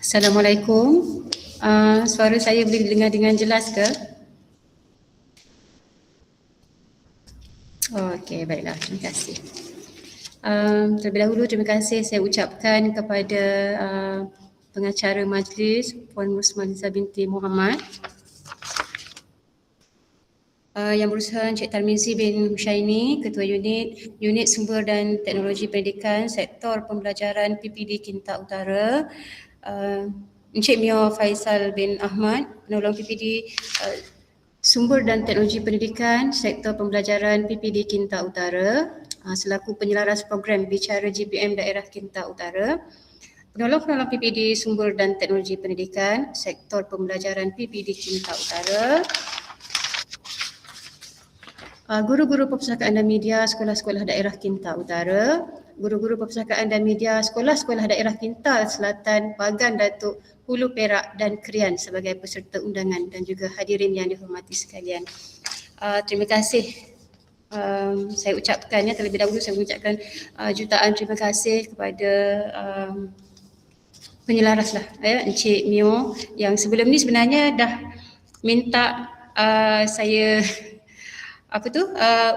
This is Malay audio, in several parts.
Assalamualaikum. Suara saya boleh dengar dengan jelas ke? Okey, baiklah. Terima kasih. Terlebih dahulu terima kasih saya ucapkan kepada pengacara majlis Puan Musmaliza binti Muhammad yang berusaha Encik Tarmizi bin Hushaini, Ketua Unit Sumber dan Teknologi Pendidikan Sektor Pembelajaran PPD Kinta Utara, Encik Mio Faisal bin Ahmad, Penolong PPD Sumber dan Teknologi Pendidikan Sektor Pembelajaran PPD Kinta Utara, selaku penyelaras program bicara GPM Daerah Kinta Utara, Penolong-penolong PPD Sumber dan Teknologi Pendidikan Sektor Pembelajaran PPD Kinta Utara, guru-guru perpustakaan dan media sekolah-sekolah daerah Kinta Utara, guru-guru perpustakaan dan media sekolah-sekolah daerah Kinta Selatan, Bagan Datuk, Hulu Perak dan Krian sebagai peserta undangan dan juga hadirin yang dihormati sekalian. Terima kasih. Saya ucapkannya terlebih dahulu saya mengucapkan jutaan terima kasih kepada penyelaras lah Encik Mio yang sebelum ni sebenarnya dah minta saya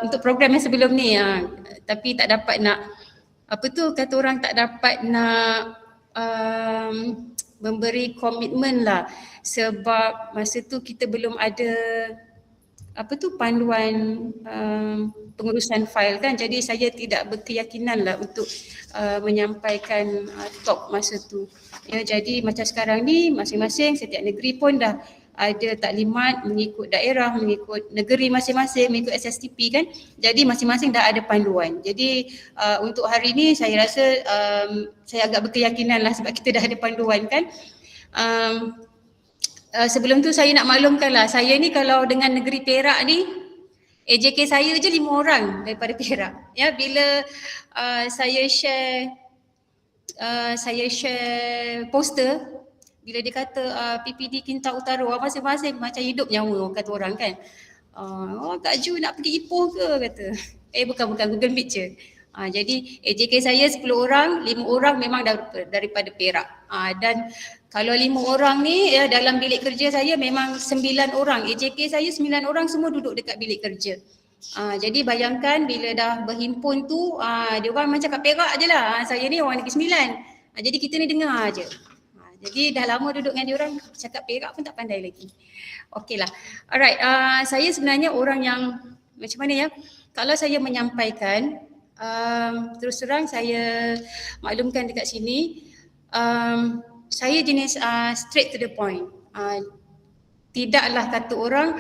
untuk program yang sebelum ni tapi tak dapat nak kata orang tak dapat nak memberi komitmen lah sebab masa tu kita belum ada panduan pengurusan fail kan, jadi saya tidak berkeyakinan lah untuk menyampaikan talk masa tu ya. Jadi macam sekarang ni masing-masing setiap negeri pun dah ada taklimat mengikut daerah, mengikut negeri masing-masing, mengikut SSTP kan. Jadi masing-masing dah ada panduan. Jadi untuk hari ni saya rasa saya agak berkeyakinan lah sebab kita dah ada panduan kan. Sebelum tu saya nak maklumkan lah, saya ni kalau dengan negeri Perak ni, AJK saya je 5 orang daripada Perak. Ya, bila saya share poster, bila dia kata PPD Kinta Utara, masing-masing macam hidup nyawa kata orang kan. Kak Ju nak pergi Ipoh ke kata. Bukan Google Meet je. Jadi AJK saya 10 orang, 5 orang memang daripada Perak. Dan kalau 5 orang ni dalam bilik kerja saya memang 9 orang. AJK saya 9 orang semua duduk dekat bilik kerja. Jadi bayangkan bila dah berhimpun tu, dia orang macam kat Perak je lah. Saya ni orang Negeri Sembilan. Jadi kita ni dengar je. Jadi dah lama duduk dengan dia orang, cakap Perak pun tak pandai lagi. Okeylah. Alright, saya sebenarnya orang yang macam mana ya? Kalau saya menyampaikan, terus terang saya maklumkan dekat sini, saya jenis straight to the point. Tidaklah kata orang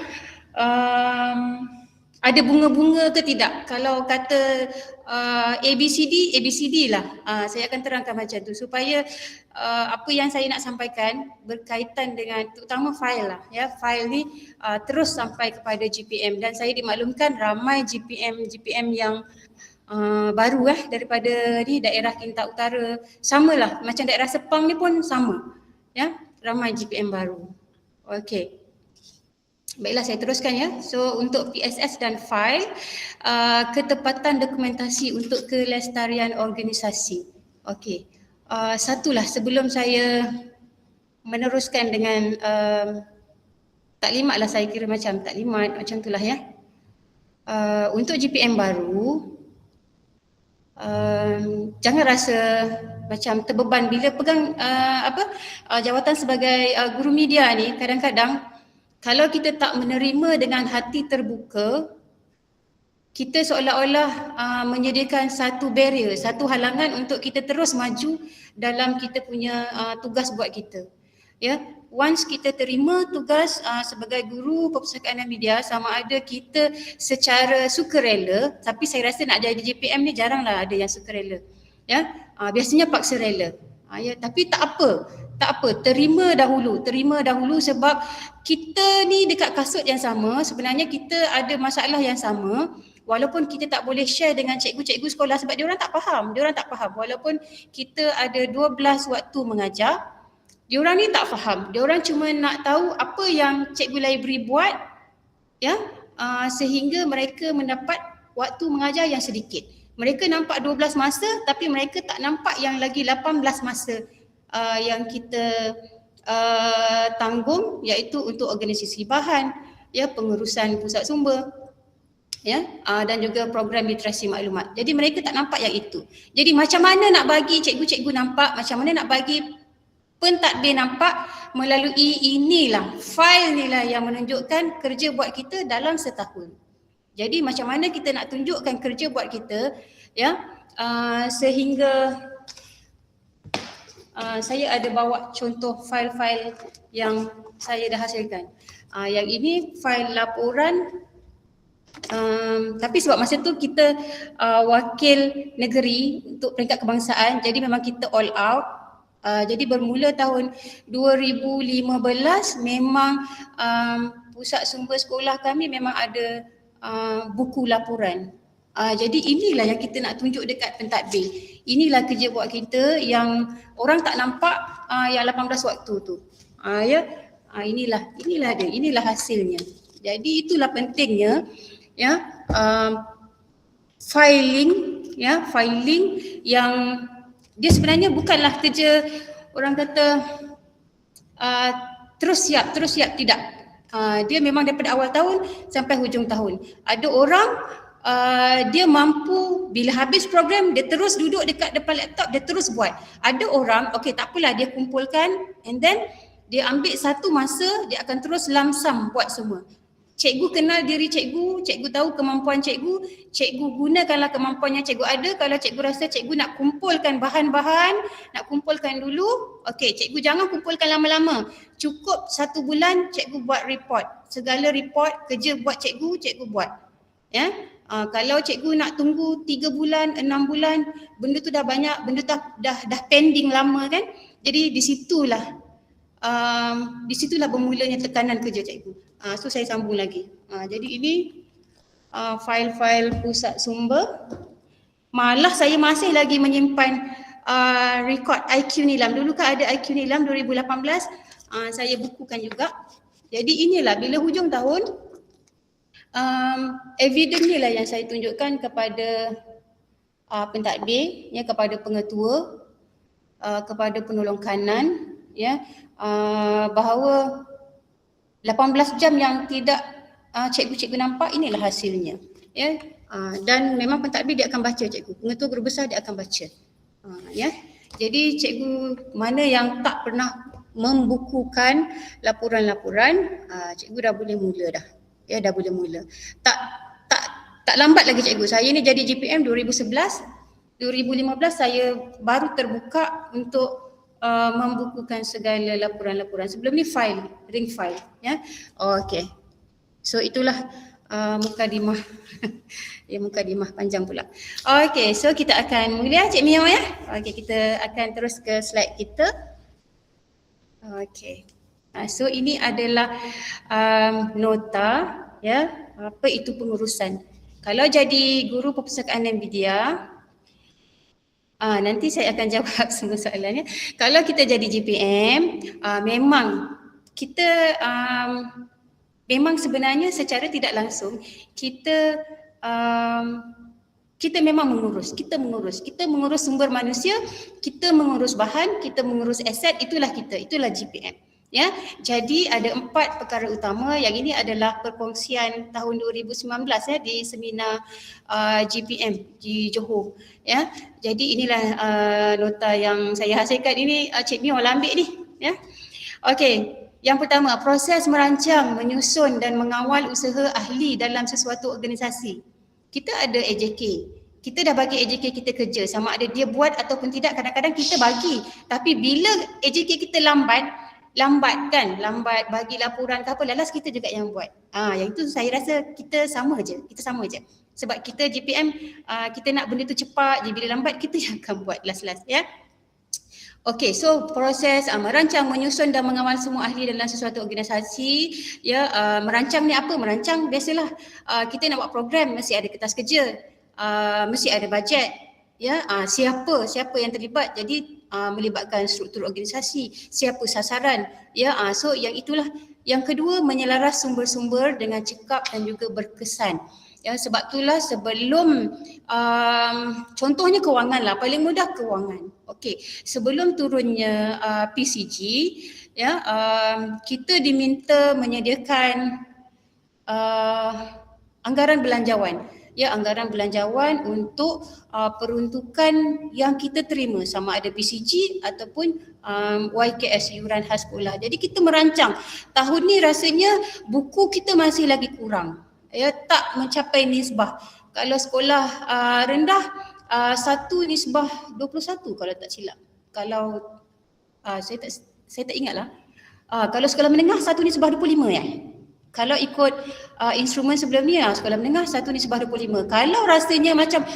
ada bunga-bunga ke tidak. Kalau kata ABCD lah. Saya akan terangkan macam tu supaya apa yang saya nak sampaikan berkaitan dengan terutama file lah ya. File ni terus sampai kepada GPM dan saya dimaklumkan ramai GPM yang baru daripada ni daerah Kinta Utara. Samalah macam daerah Sepang ni pun sama. Ya, ramai GPM baru. Okey. Baiklah, saya teruskan ya. So untuk PSS dan file, ketepatan dokumentasi untuk kelestarian organisasi. Okey. Satulah sebelum saya meneruskan dengan taklimat lah, saya kira macam taklimat macam itulah ya. Untuk GPM baru, jangan rasa macam terbeban bila pegang jawatan sebagai guru media ni. Kadang-kadang kalau kita tak menerima dengan hati terbuka, kita seolah-olah menyediakan satu barrier, satu halangan untuk kita terus maju dalam kita punya tugas buat kita. Ya, once kita terima tugas sebagai guru perpustakaan dan media, sama ada kita secara sukarela, tapi saya rasa nak jadi GPM ni jaranglah ada yang sukarela. Ya, biasanya paksa rela. Ya, tapi tak apa, terima dahulu sebab kita ni dekat kasut yang sama, sebenarnya kita ada masalah yang sama. Walaupun kita tak boleh share dengan cikgu-cikgu sekolah sebab diorang tak faham. Walaupun kita ada 12 waktu mengajar, diorang ni tak faham. Diorang cuma nak tahu apa yang cikgu library buat ya, sehingga mereka mendapat waktu mengajar yang sedikit. Mereka nampak 12 masa tapi mereka tak nampak yang lagi 18 masa yang kita tanggung, iaitu untuk organisasi bahan, ya, pengurusan pusat sumber, ya, dan juga program literasi maklumat. Jadi mereka tak nampak yang itu. Jadi macam mana nak bagi cikgu-cikgu nampak, macam mana nak bagi pentadbir nampak, melalui inilah, file inilah yang menunjukkan kerja buat kita dalam setahun. Jadi macam mana kita nak tunjukkan kerja buat kita, ya, sehingga saya ada bawa contoh file-file yang saya dah hasilkan. Yang ini file laporan, tapi sebab masa tu kita wakil negeri untuk peringkat kebangsaan, jadi memang kita all out. Jadi bermula tahun 2015 memang pusat sumber sekolah kami memang ada buku laporan. Jadi inilah yang kita nak tunjuk dekat pentadbir. Inilah kerja buat kita yang orang tak nampak yang 18 waktu tu. Ya. Inilah dia, inilah hasilnya. Jadi itulah pentingnya, ya, filing yang dia sebenarnya bukanlah kerja orang kata terus siap tidak. Dia memang daripada awal tahun sampai hujung tahun. Ada orang dia mampu bila habis program dia terus duduk dekat depan laptop, dia terus buat. Ada orang okey tak apalah, dia kumpulkan and then dia ambil satu masa, dia akan terus lamsam buat semua. Cikgu kenal diri cikgu, cikgu tahu kemampuan cikgu, cikgu gunakanlah kemampuan yang cikgu ada. Kalau cikgu rasa cikgu nak kumpulkan bahan-bahan, nak kumpulkan dulu, okey, cikgu jangan kumpulkan lama-lama. Cukup 1 bulan cikgu buat report. Segala report kerja buat cikgu, cikgu buat. Ya. Kalau cikgu nak tunggu 3 bulan, 6 bulan, benda tu dah banyak, benda tu dah pending lama kan. Jadi di situlah bermulanya tekanan kerja cikgu. So saya sambung lagi. Jadi ini file-file pusat sumber. Malah saya masih lagi menyimpan rekod IQ Nilam. Dulu kan ada IQ Nilam 2018, saya bukukan juga. Jadi inilah bila hujung tahun, evidence ni lah yang saya tunjukkan kepada pentadbir, ya, kepada pengetua, kepada penolong kanan, ya, bahawa 18 jam yang tidak cikgu-cikgu nampak, inilah hasilnya, ya. Dan memang pentadbir dia akan baca, cikgu pengetua guru besar dia akan baca, ya. Jadi cikgu mana yang tak pernah membukukan laporan-laporan, cikgu dah boleh mula dah, ya, dah boleh mula. Tak lambat lagi cikgu. Saya ni jadi GPM 2011, 2015 saya baru terbuka untuk membukukan segala laporan-laporan. Sebelum ni ring file, ya. Okey. So itulah mukadimah. Ya, mukadimah panjang pula. Okey, so kita akan mula, Cik Mio, ya. Okey, kita akan terus ke slide kita. Okey. So ini adalah nota, ya, apa itu pengurusan. Kalau jadi guru perpustakaan dan media, nanti saya akan jawab semua soalannya. Kalau kita jadi GPM, memang kita memang sebenarnya secara tidak langsung kita memang mengurus, kita mengurus sumber manusia, kita mengurus bahan, kita mengurus aset, itulah GPM. Ya, jadi ada 4 perkara utama. Yang ini adalah perkongsian tahun 2019, ya, di seminar GPM di Johor, ya. Jadi inilah nota yang saya hasilkan ini. Cik Mio lah ambil ni, ya. Okey, yang pertama, proses merancang, menyusun dan mengawal usaha ahli dalam sesuatu organisasi. Kita ada AJK. Kita dah bagi AJK kita kerja, sama ada dia buat ataupun tidak, kadang-kadang kita bagi. Tapi bila AJK kita lambat bagi laporan ke apa, lalas kita juga yang buat. Yang itu saya rasa kita sama je. Sebab kita GPM, kita nak benda tu cepat je, bila lambat kita yang akan buat last, ya. Okey, so proses merancang, menyusun dan mengawal semua ahli dalam sesuatu organisasi, ya. Merancang ni apa? Merancang biasalah kita nak buat program, mesti ada kertas kerja, mesti ada bajet, ya. Siapa yang terlibat, jadi melibatkan struktur organisasi, siapa sasaran, ya. So yang itulah. Yang kedua, menyelaras sumber-sumber dengan cekap dan juga berkesan. Ya, sebab itulah sebelum contohnya kewangan lah, paling mudah kewangan. Okey, sebelum turunnya PCG, ya, kita diminta menyediakan anggaran belanjawan. Ya, anggaran belanjawan untuk peruntukan yang kita terima, sama ada PCG ataupun YKS, iuran khas sekolah. Jadi kita merancang, tahun ni rasanya buku kita masih lagi kurang. Ya, tak mencapai nisbah. Kalau sekolah rendah, 1:21 kalau tak silap. Kalau saya tak ingatlah. Kalau sekolah menengah 1:25 ya. Kalau ikut instrumen sebelum ni, sekolah menengah 1:25. Kalau rasanya macam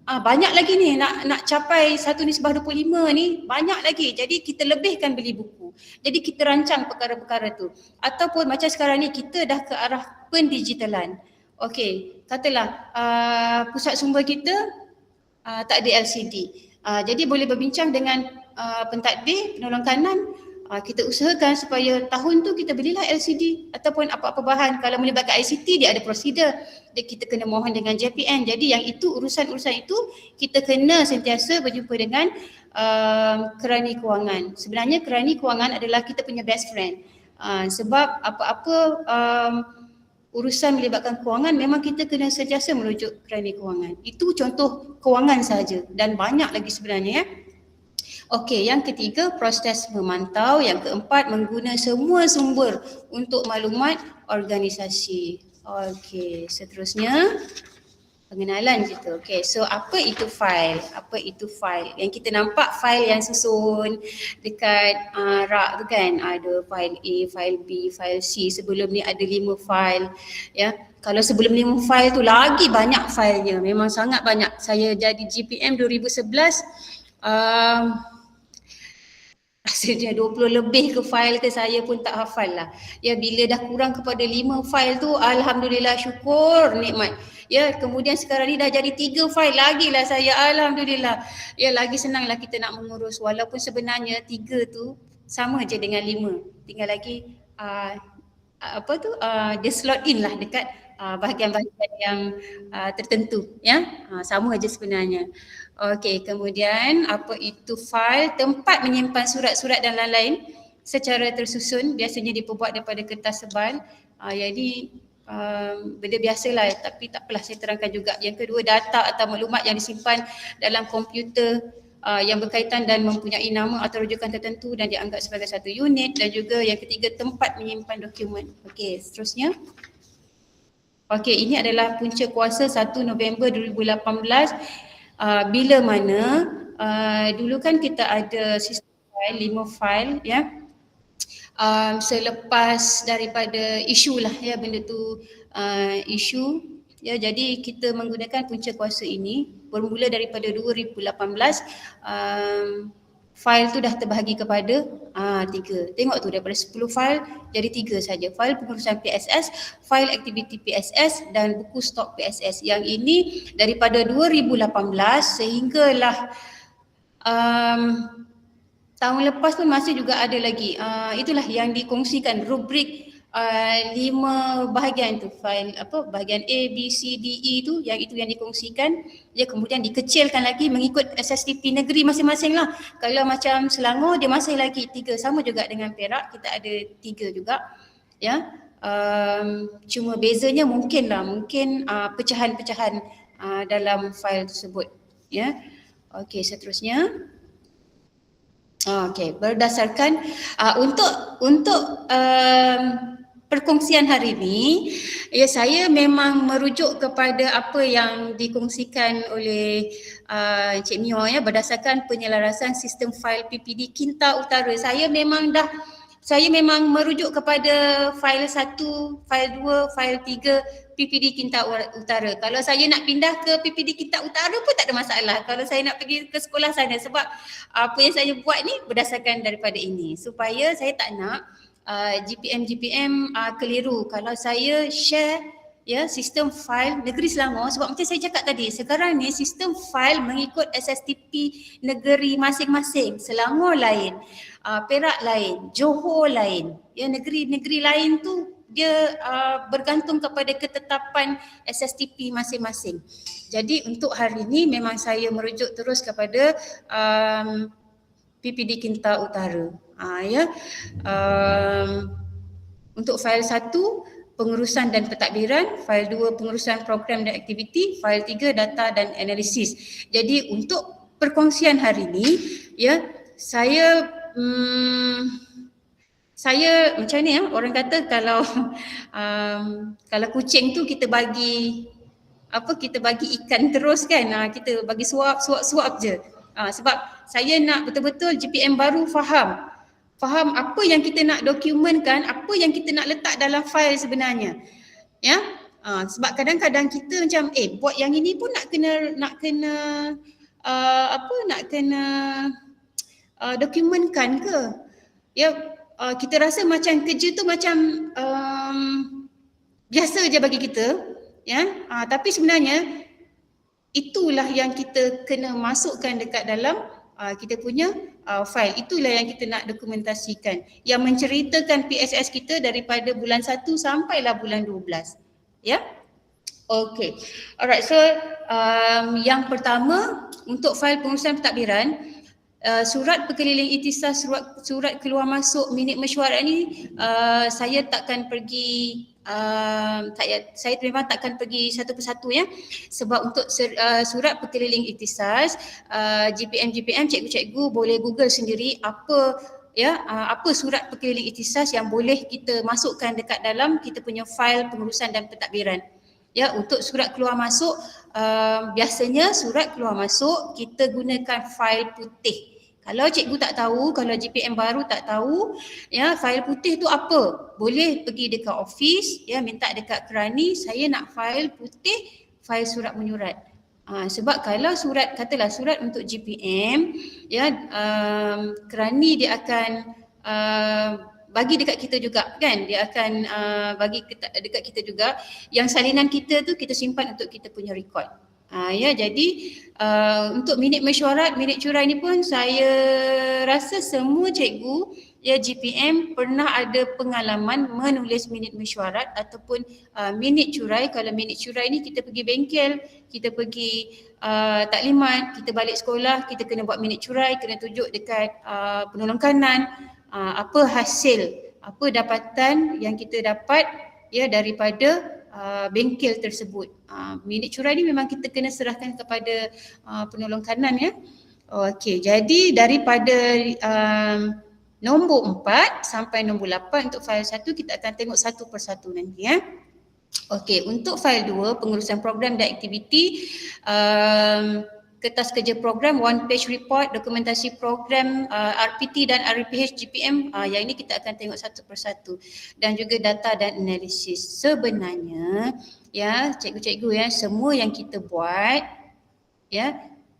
banyak lagi ni nak capai 1:25 ni, banyak lagi. Jadi kita lebihkan beli buku. Jadi kita rancang perkara-perkara tu. Ataupun macam sekarang ni kita dah ke arah pendigitalan. Okey, katalah pusat sumber kita tak ada LCD. Jadi boleh berbincang dengan pentadbir, penolong kanan. Kita usahakan supaya tahun tu kita belilah LCD ataupun apa-apa bahan. Kalau melibatkan ICT, dia ada prosedur. Kita kena mohon dengan JPN. Jadi yang itu, urusan-urusan itu kita kena sentiasa berjumpa dengan kerani kewangan. Sebenarnya kerani kewangan adalah kita punya best friend. Sebab apa-apa urusan melibatkan kewangan, memang kita kena sentiasa merujuk kerani kewangan. Itu contoh kewangan saja dan banyak lagi sebenarnya ya. Okey, yang ketiga proses memantau, yang keempat mengguna semua sumber untuk maklumat organisasi. Okey, seterusnya pengenalan kita. Okey, so apa itu file? Apa itu file? Yang kita nampak file yang susun dekat rak tu kan, ada file A, file B, file C. Sebelum ni ada 5 file ya. Kalau sebelum 5 file tu lagi banyak filenya, memang sangat banyak. Saya jadi GPM 2011 rasanya 20 lebih ke file ke saya pun tak hafal lah. Ya, bila dah kurang kepada 5 file tu, alhamdulillah, syukur, nikmat. Ya, kemudian sekarang ni dah jadi 3 file lagi lah saya, alhamdulillah. Ya, lagi senanglah kita nak mengurus, walaupun sebenarnya 3 tu sama je dengan 5. Tinggal lagi dia slot in lah dekat bahagian-bahagian yang tertentu ya. Sama je sebenarnya. Okey, kemudian apa itu file? Tempat menyimpan surat-surat dan lain-lain secara tersusun, biasanya diperbuat daripada kertas tebal. Jadi benda biasalah, tapi tak apalah saya terangkan juga. Yang kedua, data atau maklumat yang disimpan dalam komputer yang berkaitan dan mempunyai nama atau rujukan tertentu dan dianggap sebagai satu unit. Dan juga yang ketiga, tempat menyimpan dokumen. Okey, seterusnya. Okey, ini adalah punca kuasa 1 November 2018. Bila mana dulu kan kita ada sistem file, 5 file ya. Selepas daripada isu lah ya, benda tu isu ya, jadi kita menggunakan punca kuasa ini bermula daripada 2018. File tu dah terbahagi kepada 3. Tengok tu, daripada 10 file jadi 3 saja. File pengurusan PSS, file aktiviti PSS dan buku stok PSS. Yang ini daripada 2018 sehinggalah tahun lepas pun masih juga ada lagi. Itulah yang dikongsikan, rubrik 5 bahagian tu, file bahagian A, B, C, D, E tu, yang itu yang dikongsikan. Dia kemudian dikecilkan lagi mengikut SSTP negeri masing-masing lah. Kalau macam Selangor dia masih lagi 3, sama juga dengan Perak, kita ada 3 juga ya. Cuma bezanya mungkin pecahan-pecahan dalam file tersebut ya. Okey, seterusnya. Okey, berdasarkan untuk perkongsian hari ini, ya, saya memang merujuk kepada apa yang dikongsikan oleh Encik Mio ya, berdasarkan penyelarasan sistem fail PPD Kinta Utara. Saya memang merujuk kepada fail 1, fail 2, fail 3 PPD Kinta Utara. Kalau saya nak pindah ke PPD Kinta Utara pun tak ada masalah. Kalau saya nak pergi ke sekolah sana, sebab apa yang saya buat ni berdasarkan daripada ini, supaya saya tak nak GPM keliru kalau saya share ya sistem fail negeri Selangor. Sebab macam saya cakap tadi, sekarang ni sistem fail mengikut SSTP negeri masing-masing. Selangor lain, Perak lain, Johor lain. Ya, negeri-negeri lain tu dia bergantung kepada ketetapan SSTP masing-masing. Jadi untuk hari ini memang saya merujuk terus kepada PPD Kinta Utara. Untuk fail 1 pengurusan dan pentadbiran, fail 2 pengurusan program dan aktiviti, fail 3 data dan analisis. Jadi untuk perkongsian hari ini saya macam ni orang kata kalau kucing tu kita bagi ikan terus kan, kita bagi suap je. Sebab saya nak betul-betul GPM baru faham apa yang kita nak dokumenkan, apa yang kita nak letak dalam fail sebenarnya. Sebab kadang-kadang kita macam buat yang ini pun nak kena dokumenkan ke? Kita rasa macam kerja tu macam biasa je bagi kita, tapi sebenarnya itulah yang kita kena masukkan dekat dalam kita punya file. Itulah yang kita nak dokumentasikan, yang menceritakan PSS kita daripada bulan 1 sampailah bulan 12. Okay. Alright, so yang pertama untuk fail pengurusan pentadbiran, surat berkeliling ikhtisas, surat keluar masuk minit mesyuarat ni saya takkan pergi saya memang takkan pergi satu persatu sebab untuk surat berkeliling ikhtisas GPM cikgu-cikgu boleh Google sendiri apa surat berkeliling ikhtisas yang boleh kita masukkan dekat dalam kita punya fail pengurusan dan pentadbiran. Untuk surat keluar masuk biasanya surat keluar masuk kita gunakan fail putih. Kalau cikgu tak tahu, kalau GPM baru tak tahu, fail putih tu apa? Boleh pergi dekat office, minta dekat kerani, saya nak fail putih, fail surat menyurat. Sebab kalau katalah surat untuk GPM, kerani dia akan bagi dekat kita juga kan, dia akan bagi dekat kita juga, yang salinan kita tu kita simpan untuk kita punya record. Jadi untuk minit mesyuarat, minit curai ni pun saya rasa semua cikgu GPM pernah ada pengalaman menulis minit mesyuarat ataupun minit curai. Kalau minit curai ni kita pergi bengkel, kita pergi taklimat, kita balik sekolah, kita kena buat minit curai, kena tunjuk dekat penolong kanan apa hasil, apa dapatan yang kita dapat daripada bengkel tersebut. Minit curai ni memang kita kena serahkan kepada penolong kanan Okey, jadi daripada nombor 4 sampai nombor 8 untuk fail 1 kita akan tengok satu persatu nanti Okey, untuk fail 2 pengurusan program dan aktiviti, kertas kerja program, one page report, dokumentasi program RPT dan RPH GPM, yang ini kita akan tengok satu persatu, dan juga data dan analisis. Sebenarnya cikgu-cikgu semua yang kita buat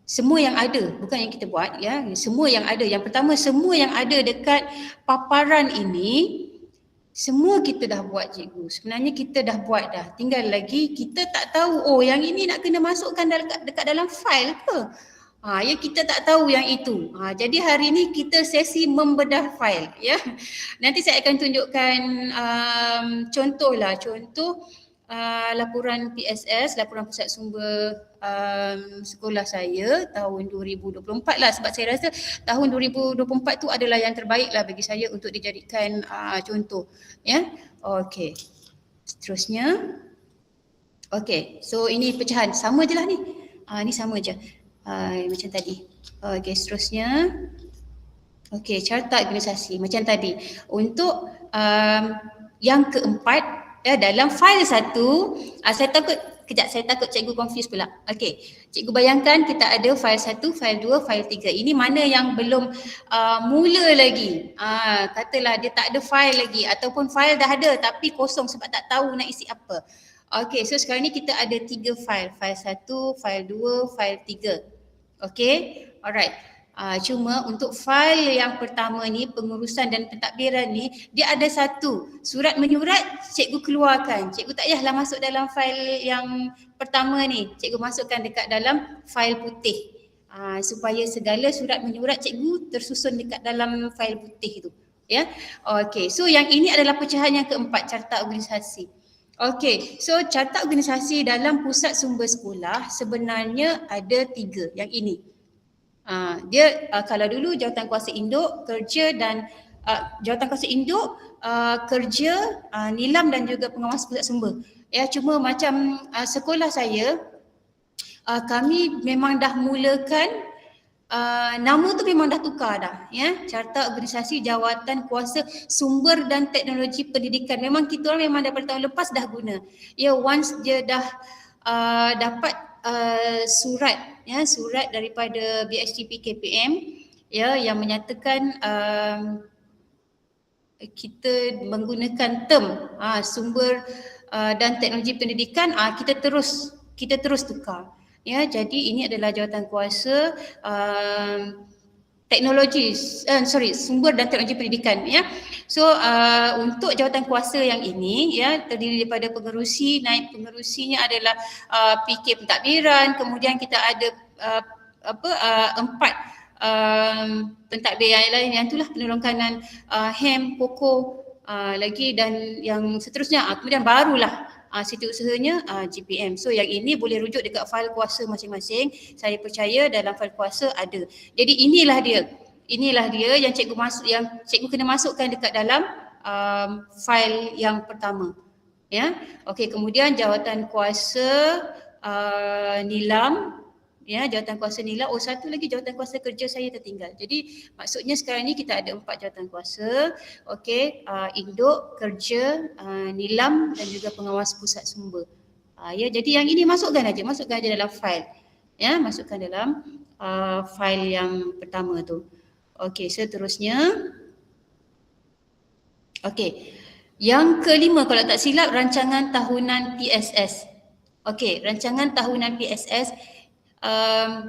semua yang ada, bukan yang kita buat semua yang ada. Yang pertama, semua yang ada dekat paparan ini semua kita dah buat cikgu. Sebenarnya kita dah buat dah. Tinggal lagi kita tak tahu yang ini nak kena masukkan dekat dalam fail ke? Kita tak tahu yang itu. Jadi hari ni kita sesi membedah fail Nanti saya akan tunjukkan contoh laporan PSS, laporan pusat sumber sekolah saya tahun 2024 lah, sebab saya rasa tahun 2024 tu adalah yang terbaik lah bagi saya untuk dijadikan contoh Okey, seterusnya so ini pecahan sama je lah ni ni sama je macam tadi. Okey, seterusnya carta organisasi macam tadi. Untuk yang keempat dalam fail 1, saya takut cikgu confuse pula. Okey, cikgu bayangkan kita ada fail 1, fail 2, fail 3. Ini mana yang belum mula lagi. Katalah dia tak ada fail lagi ataupun fail dah ada tapi kosong sebab tak tahu nak isi apa. Okey, so sekarang ni kita ada 3 fail. Fail 1, fail 2, fail 3. Okey, alright. Cuma untuk fail yang pertama ni, pengurusan dan pentadbiran ni, dia ada satu surat menyurat cikgu keluarkan. Cikgu tak payahlah masuk dalam fail yang pertama ni. Cikgu masukkan dekat dalam fail putih supaya segala surat menyurat cikgu tersusun dekat dalam fail putih tu. Ya. Okey, so yang ini adalah pecahan yang keempat, carta organisasi. Okey, so carta organisasi dalam pusat sumber sekolah sebenarnya ada 3 yang ini. Dia kalau dulu jawatankuasa induk, kerja dan jawatankuasa induk, kerja, nilam dan juga pengawas pusat sumber. Ya, cuma macam sekolah saya, kami memang dah mulakan nama tu memang dah tukar dah, ya. Carta organisasi jawatan kuasa sumber dan teknologi pendidikan. Memang kita orang memang daripada tahun lepas dah guna. Ya, once dia dah dapat surat, ya, surat daripada BHTP KPM, ya, yang menyatakan kita menggunakan term sumber dan teknologi pendidikan, kita terus tukar. Ya, jadi ini adalah jawatankuasa sumber dan teknologi pendidikan, ya. So untuk jawatankuasa yang ini, ya, terdiri daripada pengerusi, naib pengerusinya adalah PK pentadbiran, kemudian kita ada 4 pentadbir yang lain, yang itulah penolong kanan, HEM, KOKO, lagi dan yang seterusnya. Kemudian barulah setiausahanya GPM. So yang ini boleh rujuk dekat fail kuasa masing-masing. Saya percaya dalam fail kuasa ada. Jadi inilah dia yang cikgu kena masukkan dekat dalam fail yang pertama. Ya. Okey, kemudian jawatan kuasa nilam, ya, jawatankuasa nilam. Satu lagi jawatankuasa kerja saya tertinggal. Jadi maksudnya sekarang ni kita ada 4 jawatankuasa. Okey, induk, kerja, nilam dan juga pengawas pusat sumber. Ya, jadi yang ini masukkan aja dalam fail. Ya, masukkan dalam fail yang pertama tu. Okey, seterusnya. Okey. Yang kelima kalau tak silap, rancangan tahunan PSS. Okey, rancangan tahunan PSS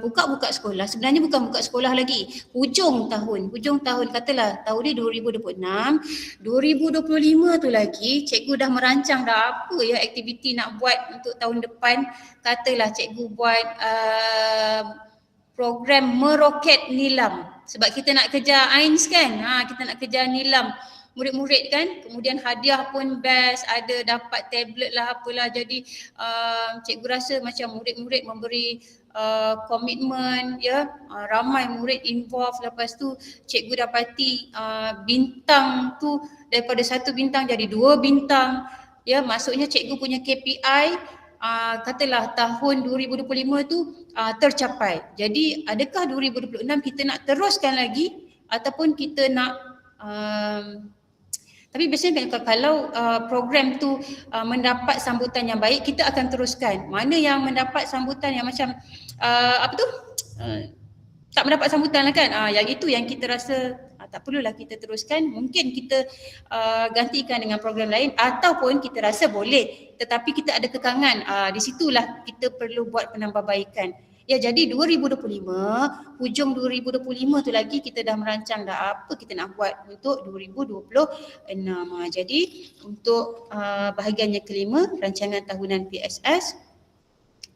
buka sekolah, sebenarnya bukan buka sekolah lagi, hujung tahun katalah tahun ni 2026, 2025 tu lagi cikgu dah merancang dah apa ya aktiviti nak buat untuk tahun depan. Katalah cikgu buat program meroket nilam, sebab kita nak kejar AINS kan, kita nak kejar nilam murid-murid kan, kemudian hadiah pun best, ada dapat tablet lah apalah. Jadi cikgu rasa macam murid-murid memberi komitmen, ya, ramai murid involve. Lepas tu cikgu dapati bintang tu daripada 1 bintang jadi 2 bintang, ya. Maksudnya cikgu punya KPI katalah tahun 2025 tu tercapai. Jadi adakah 2026 kita nak teruskan lagi ataupun kita nak tapi biasanya kalau program tu mendapat sambutan yang baik, kita akan teruskan. Mana yang mendapat sambutan yang macam tak mendapat sambutan lah kan, yang itu yang kita rasa tak perlulah kita teruskan. Mungkin kita gantikan dengan program lain, ataupun kita rasa boleh tetapi kita ada kekangan, di situlah kita perlu buat penambahbaikan. Ya, jadi 2025, hujung 2025 tu lagi kita dah merancang dah apa kita nak buat untuk 2026. Jadi untuk bahagian yang kelima, rancangan tahunan PSS,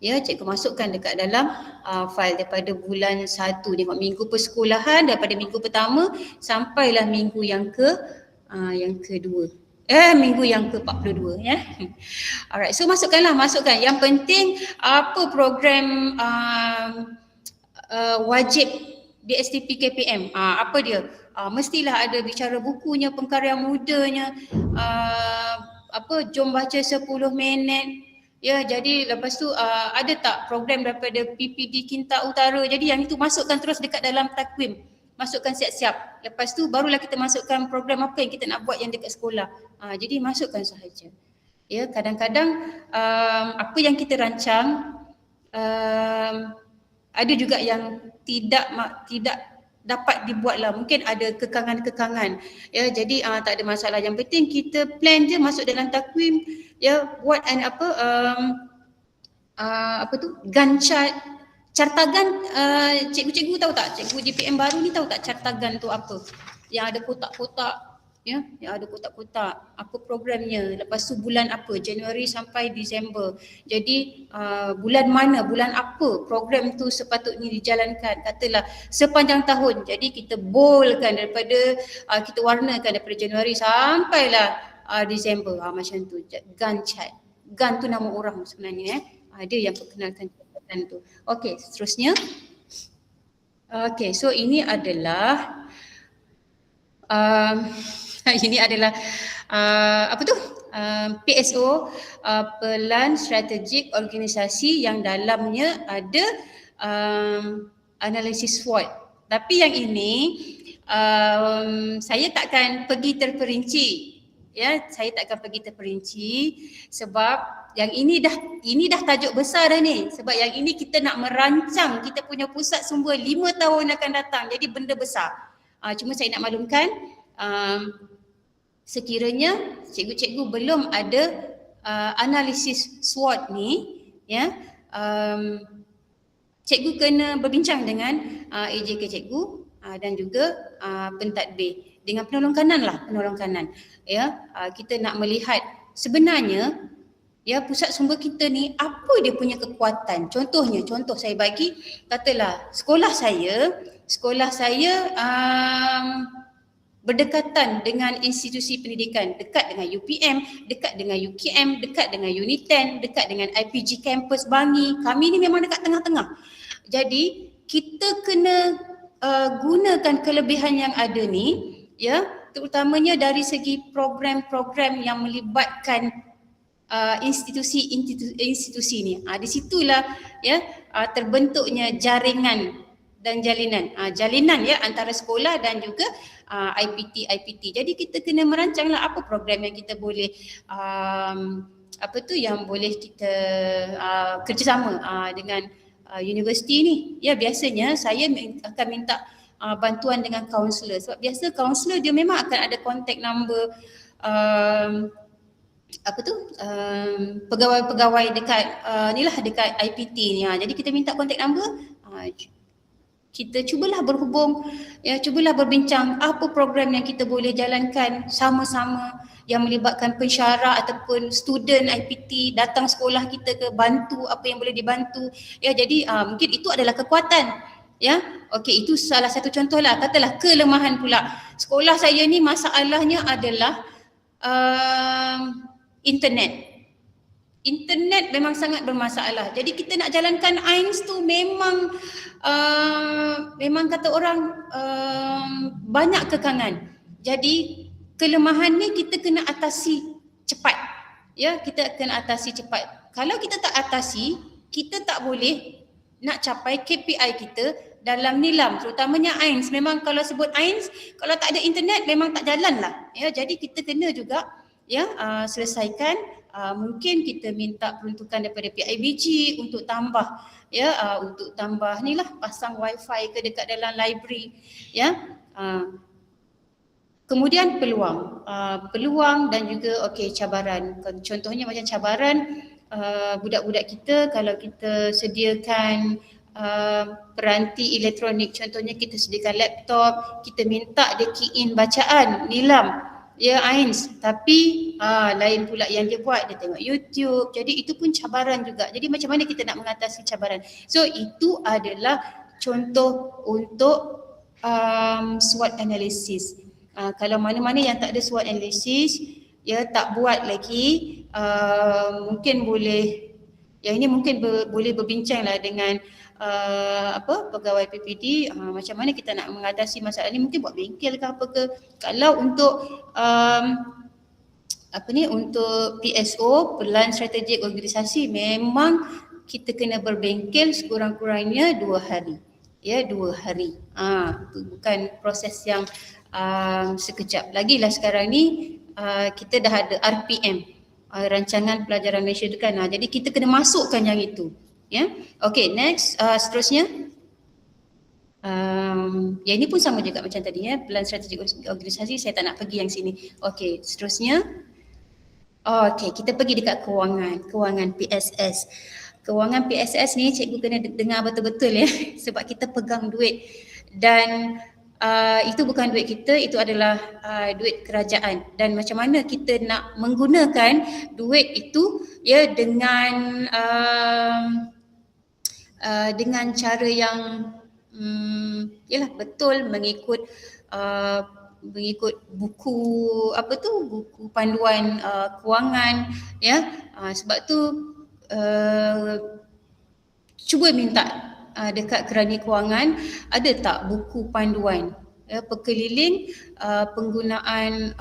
ya, cikgu masukkan dekat dalam fail daripada bulan 1, tengok minggu persekolahan daripada minggu pertama sampailah minggu yang kedua. Minggu yang ke-42, ya. Alright, so masukkan. Yang penting apa program wajib BSTP KPM, apa dia? Mestilah ada bicara bukunya, pengkarya mudanya, jom baca 10 minit. Ya, jadi lepas tu ada tak program daripada PPD Kinta Utara. Jadi yang itu masukkan terus dekat dalam takwim. Masukkan siap-siap. Lepas tu barulah kita masukkan program apa yang kita nak buat yang dekat sekolah. Jadi masukkan sahaja. Ya, kadang-kadang apa yang kita rancang ada juga yang tidak dapat dibuatlah. Mungkin ada kekangan-kekangan. Ya, jadi tak ada masalah. Yang penting kita plan je, masuk dalam takwim, ya, buat Gantt chart. Cartagan, cikgu-cikgu tahu tak? Cikgu GPM baru ni tahu tak cartagan tu apa? Yang ada kotak-kotak ya, yang ada kotak-kotak, apa programnya, lepas tu bulan apa, Januari sampai Disember. Jadi bulan mana, bulan apa program tu sepatutnya dijalankan, katalah sepanjang tahun. Jadi kita boldkan daripada kita warnakan daripada Januari sampailah Disember, macam tu. Gantt chart. Gantt tu nama orang sebenarnya, dia yang perkenalkan jabatan tu. Okey, seterusnya. Okey, so ini adalah ini adalah PSO, Pelan Strategik Organisasi, yang dalamnya ada analisis SWOT. Tapi yang ini saya takkan pergi terperinci, ya, saya takkan pergi terperinci sebab yang ini dah tajuk besar dah ni. Sebab yang ini kita nak merancang kita punya pusat sumber 5 tahun akan datang. Jadi benda besar. Cuma saya nak maklumkan, sekiranya cikgu-cikgu belum ada analisis SWOT ni, ya, cikgu kena berbincang dengan AJK cikgu dan juga pentadbir dengan penolong kanan, ya. Kita nak melihat sebenarnya, ya, pusat sumber kita ni apa dia punya kekuatan. Contoh saya bagi, katalah sekolah saya berdekatan dengan institusi pendidikan, dekat dengan UPM, dekat dengan UKM, dekat dengan Uniten, dekat dengan IPG Campus Bangi. Kami ni memang dekat tengah-tengah. Jadi kita kena gunakan kelebihan yang ada ni, ya, terutamanya dari segi program-program yang melibatkan institusi ni. Di situlah, ya, terbentuknya jaringan dan jalinan ya, antara sekolah dan juga IPT. Jadi kita kena merancanglah apa program yang kita boleh yang boleh kita kerjasama dengan universiti ni. Ya, biasanya saya akan minta bantuan dengan kaunselor, sebab biasa kaunselor dia memang akan ada contact number pegawai-pegawai dekat dekat IPT ni. Jadi kita minta contact number, kita cubalah berhubung, ya, cubalah berbincang apa program yang kita boleh jalankan sama-sama yang melibatkan pensyarah ataupun student IPT datang sekolah kita ke, bantu apa yang boleh dibantu. Ya, jadi mungkin itu adalah kekuatan, ya. Okey, itu salah satu contohlah. Katalah kelemahan pula. Sekolah saya ni masalahnya adalah internet. Internet memang sangat bermasalah. Jadi kita nak jalankan AINS tu memang kata orang banyak kekangan. Jadi kelemahan ni kita kena atasi cepat. Ya, kita kena atasi cepat. Kalau kita tak atasi, kita tak boleh nak capai KPI kita dalam nilam, terutamanya AINS. Memang kalau sebut AINS, kalau tak ada internet memang tak jalan lah. Ya, jadi kita kena juga, ya, selesaikan. Mungkin kita minta peruntukan daripada PIBG untuk tambah, ya, untuk tambah ni lah, pasang wifi ke dekat dalam library, ya. Kemudian peluang dan juga cabaran. Contohnya macam cabaran, budak-budak kita kalau kita sediakan peranti elektronik, contohnya kita sediakan laptop, kita minta dia key in bacaan nilam, ya, AINS, tapi lain pula yang dia buat, dia tengok YouTube. Jadi itu pun cabaran juga. Jadi macam mana kita nak mengatasi cabaran? So itu adalah contoh untuk SWOT analysis. Kalau mana-mana yang tak ada SWOT analysis, ya, tak buat lagi, mungkin boleh, yang ini mungkin boleh berbincanglah dengan pegawai PPD, macam mana kita nak mengatasi masalah ni, mungkin buat bengkel ke apa ke. Kalau untuk untuk PSO, Pelan Strategik Organisasi, memang kita kena berbengkel sekurang-kurangnya 2 hari. Ya, 2 hari. Itu bukan proses yang sekejap. Lagilah sekarang ni kita dah ada RPM, Rancangan Pelajaran Malaysia Dekan. Jadi kita kena masukkan yang itu. Ya, okey, next, seterusnya. Yang ini pun sama juga macam tadi, ya, Pelan Strategik Organisasi. Saya tak nak pergi yang sini. Okey, seterusnya. Okey, kita pergi dekat kewangan PSS. Kewangan PSS ni cikgu kena dengar betul-betul, ya, sebab kita pegang duit. Dan itu bukan duit kita, itu adalah duit kerajaan. Dan macam mana kita nak menggunakan duit itu ya dengan cara yang yalah betul, mengikut buku buku panduan kewangan ya. Sebab tu cuba minta dekat Kerani Kewangan ada tak buku panduan perkeliling penggunaan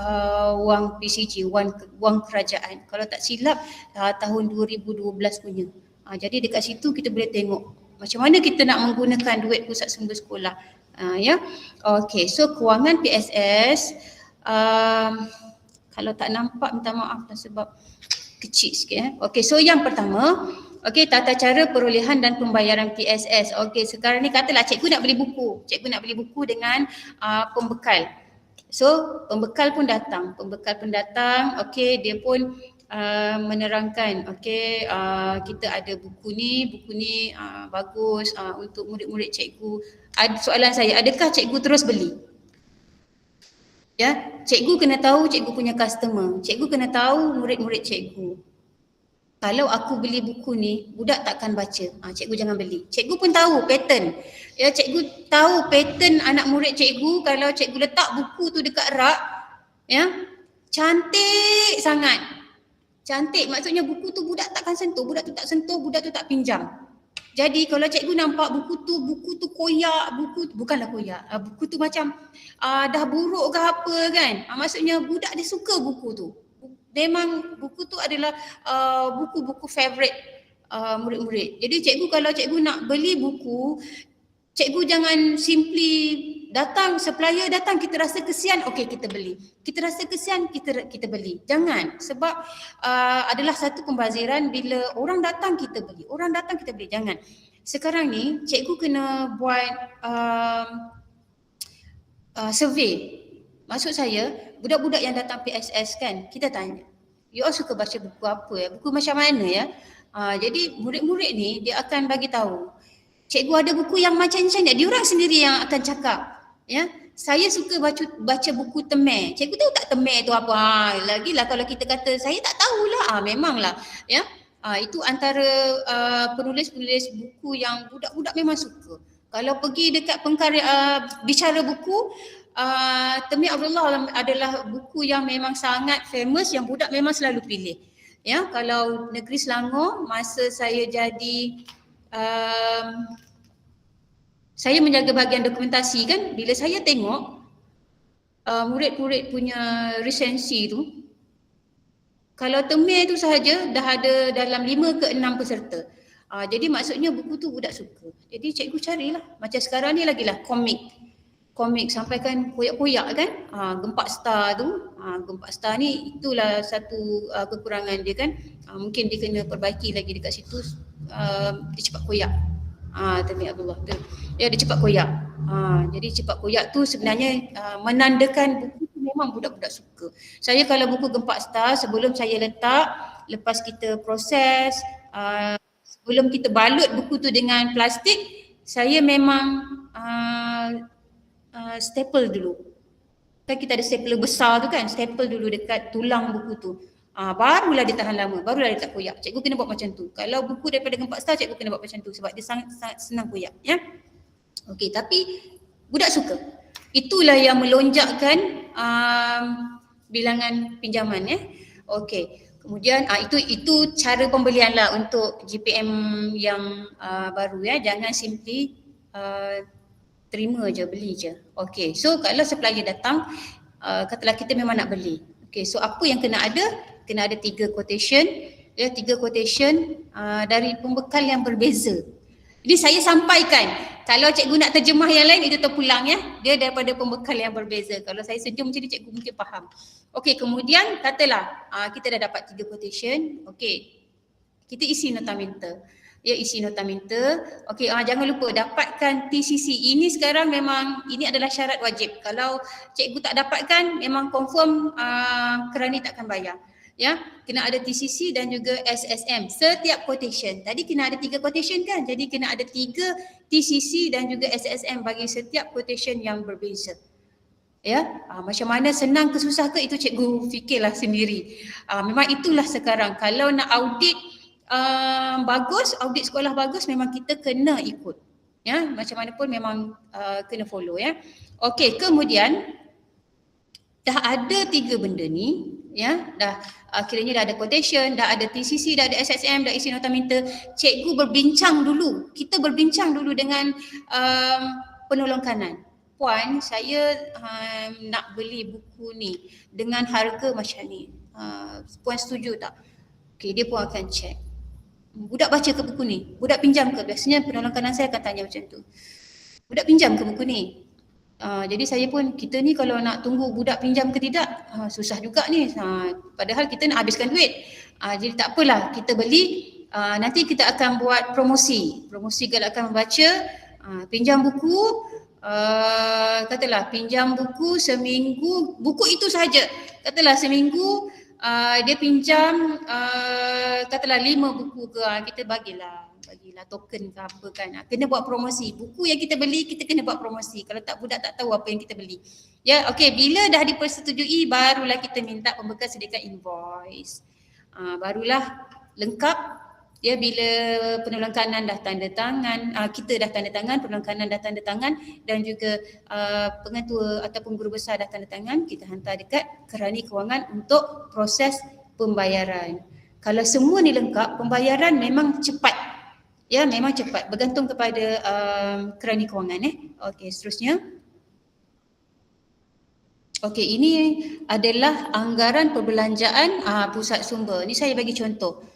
wang PCG, wang kerajaan. Kalau tak silap tahun 2012 punya. Jadi dekat situ kita boleh tengok macam mana kita nak menggunakan duit pusat sumber sekolah. Ya. Okey, so kewangan PSS kalau tak nampak minta maaf lah sebab kecil sikit. Okey, so yang pertama, okey, tata cara perolehan dan pembayaran PSS. Okey, sekarang ni katalah cikgu nak beli buku. Cikgu nak beli buku dengan pembekal. So, pembekal pun datang. Okey, dia pun menerangkan, okey, kita ada buku ni bagus untuk murid-murid cikgu. Soalan saya, adakah cikgu terus beli? Ya, cikgu kena tahu cikgu punya customer. Cikgu kena tahu murid-murid cikgu. Kalau aku beli buku ni, budak takkan baca. Cikgu jangan beli. Cikgu pun tahu pattern. Ya, cikgu tahu pattern anak murid cikgu. Kalau cikgu letak buku tu dekat rak, ya, cantik sangat. Cantik maksudnya buku tu budak takkan sentuh, budak tu tak sentuh, budak tu tak pinjam. Jadi kalau cikgu nampak buku tu koyak, bukanlah koyak, buku tu macam dah buruk ke apa kan. Maksudnya budak dia suka buku tu. Memang buku tu adalah buku-buku favourite murid-murid. Jadi cikgu kalau cikgu nak beli buku, cikgu jangan simply datang, supplier datang, kita rasa kesian, okey kita beli. Kita rasa kesian, kita beli. Jangan, sebab adalah satu pembaziran bila orang datang kita beli. Jangan. Sekarang ni cikgu kena buat survey. Maksud saya, budak-budak yang datang PSS kan, kita tanya, you all suka baca buku apa ya? Buku macam mana ya? Jadi murid-murid ni dia akan bagi tahu. Cikgu ada buku yang macam-macam dia orang sendiri yang akan cakap. Ya, saya suka baca buku Temer. Cikgu tahu tak Temer tu apa? Lagilah kalau kita kata saya tak tahulah. Memanglah, ya. Itu antara penulis-penulis buku yang budak-budak memang suka. Kalau pergi dekat bicara buku, Temer Abdullah adalah buku yang memang sangat famous, yang budak memang selalu pilih. Ya, kalau Negeri Selangor masa saya jadi saya menjaga bahagian dokumentasi kan, bila saya tengok murid-murid punya resensi tu, kalau Temer tu sahaja dah ada dalam 5 ke 6 peserta. Jadi maksudnya buku tu budak suka. Jadi cikgu carilah. Macam sekarang ni lagilah komik sampaikan koyak-koyak kan. Gempak Star tu. Gempak Star ni itulah satu kekurangan dia kan. Mungkin dia kena perbaiki lagi dekat situ. Dia cepat koyak. Temer Abdullah tu. Dia cepat koyak. Jadi cepat koyak tu sebenarnya menandakan buku tu memang budak-budak suka. Saya kalau buku Gempak Star sebelum saya letak, lepas kita proses, sebelum kita balut buku tu dengan plastik, saya memang staple dulu. Kan kita ada stapler besar tu kan, staple dulu dekat tulang buku tu. Barulah dia tahan lama, barulah dia tak koyak. Cikgu kena buat macam tu. Kalau buku daripada Gempak Star, cikgu kena buat macam tu sebab dia sangat senang koyak, ya. Okey, tapi budak suka. Itulah yang melonjakkan bilangan pinjaman, ya. Okey. Kemudian itu cara pembelian lah untuk GPM yang baru, ya. Jangan simply terima je, beli je. Okey, so kalau supplier datang, katalah kita memang nak beli. Okey, so apa yang kena ada? Kena ada 3 quotation, ya, 3 quotation dari pembekal yang berbeza. Jadi saya sampaikan, kalau cikgu nak terjemah yang lain itu terpulang, ya. Dia daripada pembekal yang berbeza. Kalau saya senyum macam ni cikgu mungkin faham. Okey, kemudian katalah kita dah dapat 3 quotation. Okey, kita isi nota minta. Ya, isi nota minta. Okey, jangan lupa dapatkan TCC. Ini sekarang memang, ini adalah syarat wajib. Kalau cikgu tak dapatkan, memang confirm Kerani takkan bayar. Ya, kena ada TCC dan juga SSM setiap quotation. Tadi kena ada 3 quotation kan? Jadi kena ada 3 TCC dan juga SSM bagi setiap quotation yang berbeza. Ya, macam mana senang ke susah ke itu cikgu fikirlah sendiri. Memang itulah sekarang. Kalau nak audit bagus, audit sekolah bagus, memang kita kena ikut. Ya, macam mana pun memang kena follow ya. Okey, kemudian dah ada 3 benda ni, ya, dah kiranya dah ada quotation, dah ada TCC, dah ada SSM, dah isi nota minta. Cikgu berbincang dulu. Kita berbincang dulu dengan penolong kanan. Puan, saya nak beli buku ni dengan harga macam ni. Puan setuju tak? Okey, dia pun akan check. Budak baca ke buku ni? Budak pinjam ke? Biasanya penolong kanan saya akan tanya macam tu. Budak pinjam ke buku ni? Jadi saya pun, kita ni kalau nak tunggu budak pinjam ke tidak, susah juga ni. Padahal kita nak habiskan duit. Jadi tak apalah, kita beli, nanti kita akan buat promosi. Promosi galakkan membaca, pinjam buku, katalah pinjam buku seminggu, buku itu sahaja. Katalah seminggu dia pinjam katalah 5 buku ke, kita bagilah token ke apa kan. Kena buat promosi. Buku yang kita beli kita kena buat promosi. Kalau tak, budak tak tahu apa yang kita beli. Ya, okey, bila dah dipersetujui barulah kita minta pembekal sediakan invoice. Barulah lengkap. Ya, bila penolong kanan dah tanda tangan, kita dah tanda tangan, penolong kanan dah tanda tangan dan juga pengatua ataupun guru besar dah tanda tangan, kita hantar dekat Kerani Kewangan untuk proses pembayaran. Kalau semua ni lengkap, pembayaran memang cepat. Ya, memang cepat, bergantung kepada Kerani Kewangan. Okey, seterusnya. Okey, ini adalah anggaran perbelanjaan pusat sumber. Ni saya bagi contoh.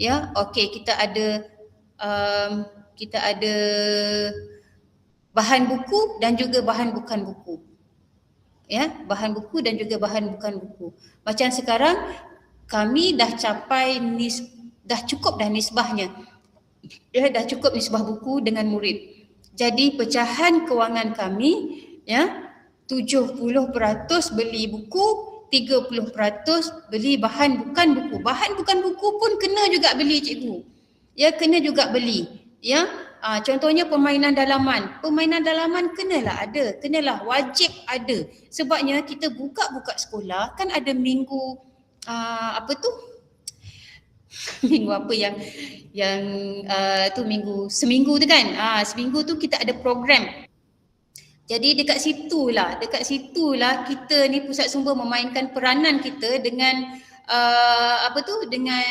Ya, okey, kita ada bahan buku dan juga bahan bukan buku. Ya, bahan buku dan juga bahan bukan buku. Macam sekarang kami dah capai dah cukup dah nisbahnya. Ya, dah cukup nisbah buku dengan murid. Jadi pecahan kewangan kami ya 70% beli buku, 30% beli bahan bukan buku. Bahan bukan buku pun kena juga beli cikgu. Ya, kena juga beli. Ya, contohnya permainan dalaman. Permainan dalaman kenalah ada, kenalah wajib ada. Sebabnya kita buka sekolah kan ada minggu apa tu? Minggu apa yang tu minggu seminggu tu kan. Seminggu tu kita ada program. Jadi dekat situlah kita ni pusat sumber memainkan peranan kita dengan dengan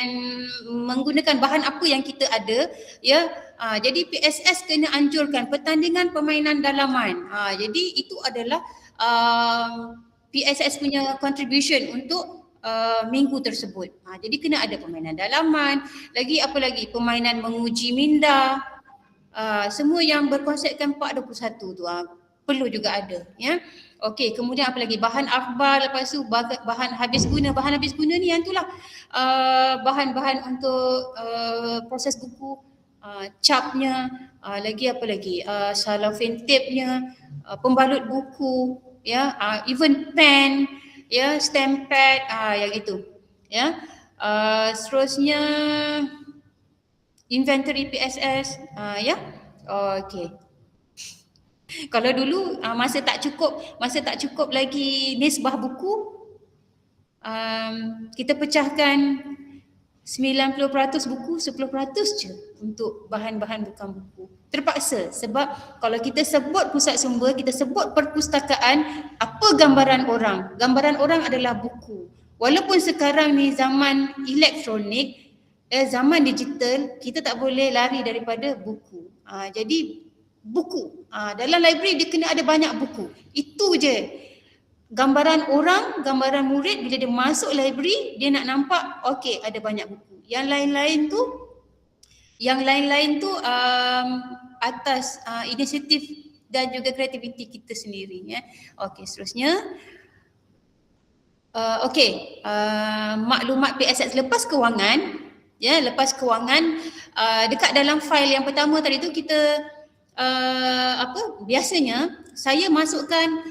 menggunakan bahan apa yang kita ada ya. Jadi PSS kena anjurkan pertandingan permainan dalaman. Jadi itu adalah PSS punya contribution untuk minggu tersebut. Jadi kena ada permainan dalaman, lagi permainan menguji minda. Semua yang berkonsepkan Pak 21 tu perlu juga ada ya. Okey, kemudian apa lagi? Bahan akhbar, lepas tu bahan habis guna. Bahan habis guna ni yang itulah bahan-bahan untuk proses buku, capnya, lagi cellophane tape-nya, pembalut buku ya, even pen ya, stamp pad, yang itu ya. Seterusnya inventory PSS ya. Okey. Kalau dulu masa tak cukup lagi nisbah buku, kita pecahkan 90% buku, 10% je untuk bahan-bahan bukan buku. Terpaksa sebab kalau kita sebut pusat sumber, kita sebut perpustakaan, apa gambaran orang? Gambaran orang adalah buku. Walaupun sekarang ni zaman elektronik, zaman digital, kita tak boleh lari daripada buku. Jadi buku. Dalam library dia kena ada banyak buku. Itu je. Gambaran orang, gambaran murid bila dia masuk library, dia nak nampak okey ada banyak buku. Yang lain-lain tu atas inisiatif dan juga kreativiti kita sendiri ya. Okey, seterusnya. Maklumat PSS lepas kewangan ya, dekat dalam fail yang pertama tadi tu kita biasanya saya masukkan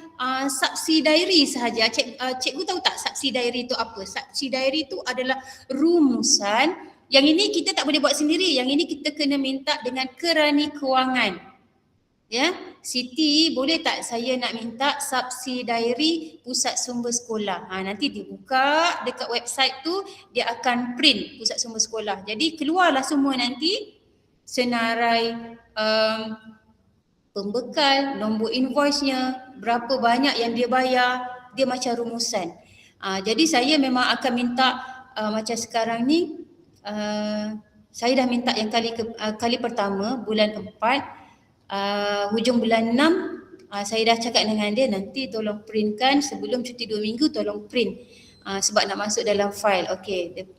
subsidiary sahaja. Cikgu tahu tak subsidiary itu apa? Subsidiary itu adalah rumusan. Yang ini kita tak boleh buat sendiri. Yang ini kita kena minta dengan kerani kewangan. Ya, Siti boleh tak saya nak minta subsidiary pusat sumber sekolah. Nanti dibuka dekat website tu, dia akan print pusat sumber sekolah. Jadi keluarlah semua nanti senarai pembekal, nombor invoice-nya, berapa banyak yang dia bayar, dia macam rumusan. Jadi saya memang akan minta macam sekarang ni, saya dah minta yang kali pertama bulan 4, hujung bulan 6, saya dah cakap dengan dia nanti tolong printkan sebelum cuti 2 minggu, tolong print sebab nak masuk dalam file. Okey,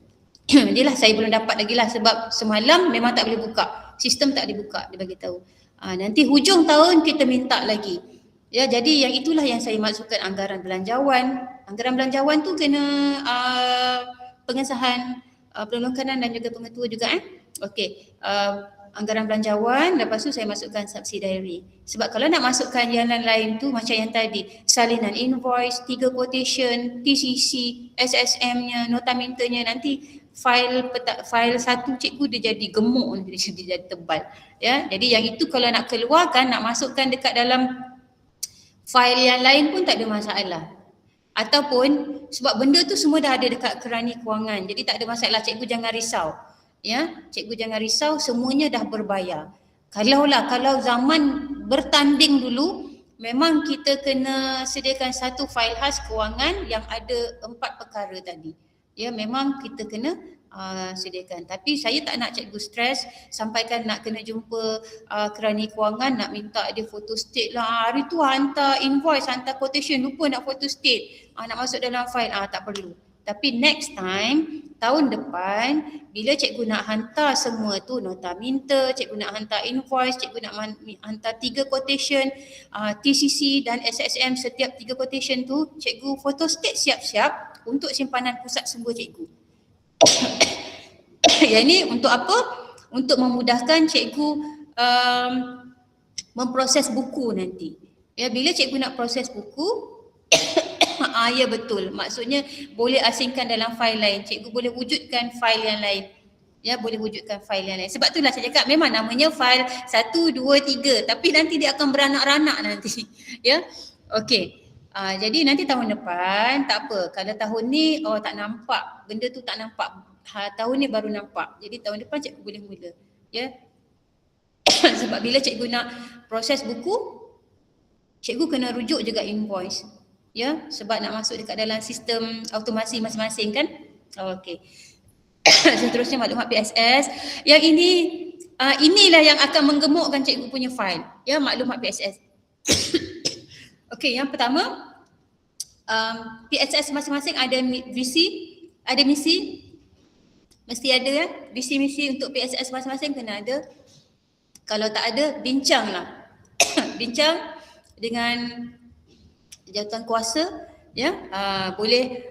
dia lah saya belum dapat lagi lah sebab semalam memang tak boleh buka, sistem tak dibuka, dia bagi tahu. Nanti hujung tahun kita minta lagi. Ya, jadi yang itulah yang saya maksudkan anggaran belanjawan. Anggaran belanjawan tu kena pengesahan penolong kanan dan juga pengetua juga Okey. Anggaran belanjawan, lepas tu saya masukkan subsidiary. Sebab kalau nak masukkan yang lain-lain tu macam yang tadi, salinan invoice, 3 quotation, TCC, SSM-nya, nota mintanya, nanti file satu cikgu dia jadi gemuk, dia jadi tebal. Ya, jadi yang itu kalau nak keluarkan, nak masukkan dekat dalam file yang lain pun tak ada masalah. Ataupun sebab benda tu semua dah ada dekat kerani kewangan, jadi tak ada masalah, cikgu jangan risau. Ya, cikgu jangan risau, semuanya dah berbayar. Kalau zaman bertanding dulu, memang kita kena sediakan satu fail khas kewangan yang ada 4 perkara tadi. Ya, memang kita kena sediakan. Tapi saya tak nak cikgu stres sampaikan nak kena jumpa kerani kewangan, nak minta dia photo state lah. Hari tu hantar invoice, hantar quotation, lupa nak photo state. Nak masuk dalam file, tak perlu. Tapi next time, tahun depan, bila cikgu nak hantar semua tu, nota minta, cikgu nak hantar invoice, cikgu nak hantar 3 quotation, TCC dan SSM setiap 3 quotation tu, cikgu photo state siap-siap untuk simpanan pusat sumber cikgu. Yang ni untuk apa? Untuk memudahkan cikgu memproses buku nanti. Ya, bila cikgu nak proses buku, ya betul. Maksudnya boleh asingkan dalam fail lain. Cikgu boleh wujudkan fail yang lain. Ya, boleh wujudkan fail yang lain. Sebab itulah saya cakap memang namanya fail 1, 2, 3. Tapi nanti dia akan beranak-ranak nanti. Ya. Okey. Jadi nanti tahun depan tak apa. Kalau tahun ni tak nampak. Benda tu tak nampak. Tahun ni baru nampak. Jadi tahun depan cikgu boleh mula. Ya. Sebab bila cikgu nak proses buku, cikgu kena rujuk juga invoice. Ya, sebab nak masuk dekat dalam sistem automasi masing-masing kan. Okey. Seterusnya maklumat PSS. Yang ini inilah yang akan menggemukkan cikgu punya file. Ya, maklumat PSS. Okey, yang pertama PSS masing-masing ada visi, ada misi. Mesti ada ya. Visi misi untuk PSS masing-masing kena ada. Kalau tak ada, bincanglah. Bincang dengan jawatan kuasa, ya, boleh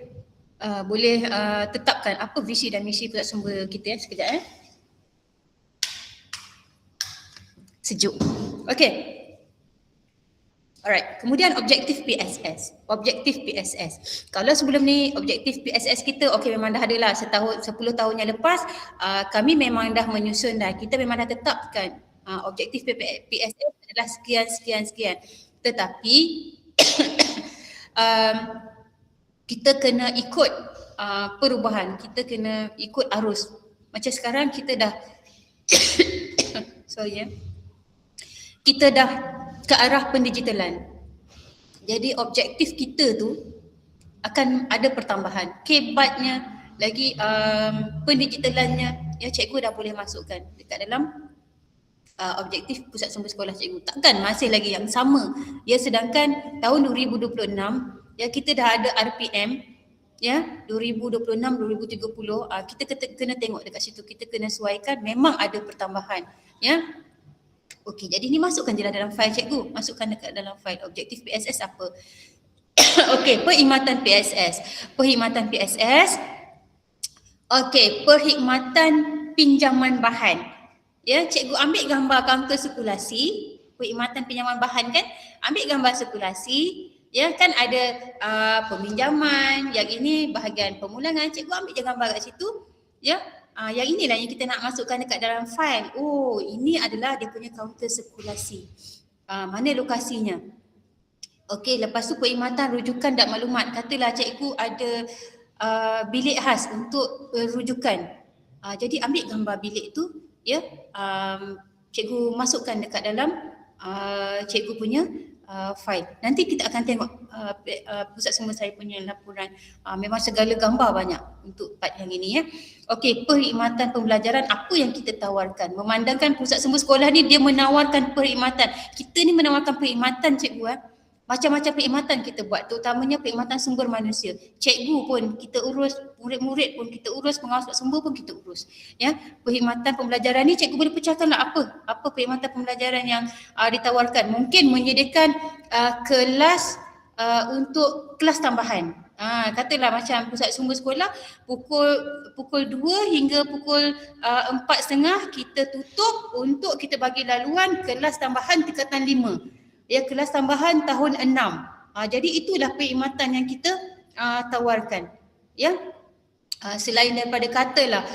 tetapkan apa visi dan misi pusat sumber kita sekejap sejuk. Okey. Alright, kemudian objektif PSS. Objektif PSS. Kalau sebelum ni objektif PSS kita memang dah ada lah 10 tahun yang lepas, kami memang dah menyusun dah. Kita memang dah tetapkan objektif PSS adalah sekian. Tetapi kita kena ikut perubahan, kita kena ikut arus. Macam sekarang kita dah kita dah ke arah pendigitalan. Jadi objektif kita tu akan ada pertambahan. Kebatnya lagi pendigitalannya, ya, cikgu dah boleh masukkan dekat dalam objektif pusat sumber sekolah cikgu. Takkan masih lagi yang sama. Ya, sedangkan tahun 2026 ya kita dah ada RPM ya 2026 2030, kita kena tengok dekat situ, kita kena sesuaikan, memang ada pertambahan ya. Okey, jadi ni masukkan je dalam fail cikgu, masukkan dekat dalam fail objektif PSS apa. Okey, perkhidmatan PSS. Perkhidmatan PSS. Okey, perkhidmatan pinjaman bahan. Ya, cikgu ambil gambar kaunter sirkulasi perkhidmatan pinjaman bahan kan, ambil gambar sirkulasi, ya kan ada peminjaman, yang ini bahagian pemulangan, cikgu ambil je gambar kat situ, ya. Yang inilah yang kita nak masukkan dekat dalam fail. Oh, ini adalah dia punya kaunter sirkulasi. Mana lokasinya? Okey, lepas tu perkhidmatan rujukan dan maklumat. Katalah cikgu ada bilik khas untuk rujukan. Jadi ambil gambar bilik tu, ya, cikgu masukkan dekat dalam cikgu punya file. Nanti kita akan tengok pusat sumber saya punya laporan. Memang segala gambar banyak untuk part yang ini, ya. Okey, perkhidmatan pembelajaran apa yang kita tawarkan. Memandangkan pusat sumber sekolah ni dia menawarkan perkhidmatan. Kita ni menawarkan perkhidmatan cikgu. Macam-macam perkhidmatan kita buat, terutamanya perkhidmatan sumber manusia. Cikgu pun kita urus, murid-murid pun kita urus, pengawas sumber pun kita urus. Ya, perkhidmatan pembelajaran ni cikgu boleh pecahkanlah apa perkhidmatan pembelajaran yang ditawarkan. Mungkin menyediakan kelas untuk kelas tambahan. Katalah macam pusat sumber sekolah pukul 2 hingga pukul 4.30 kita tutup untuk kita bagi laluan kelas tambahan tingkatan 5. Ya, kelas tambahan tahun 6. Jadi itulah perkhidmatan yang kita tawarkan. Ya. Selain daripada katalah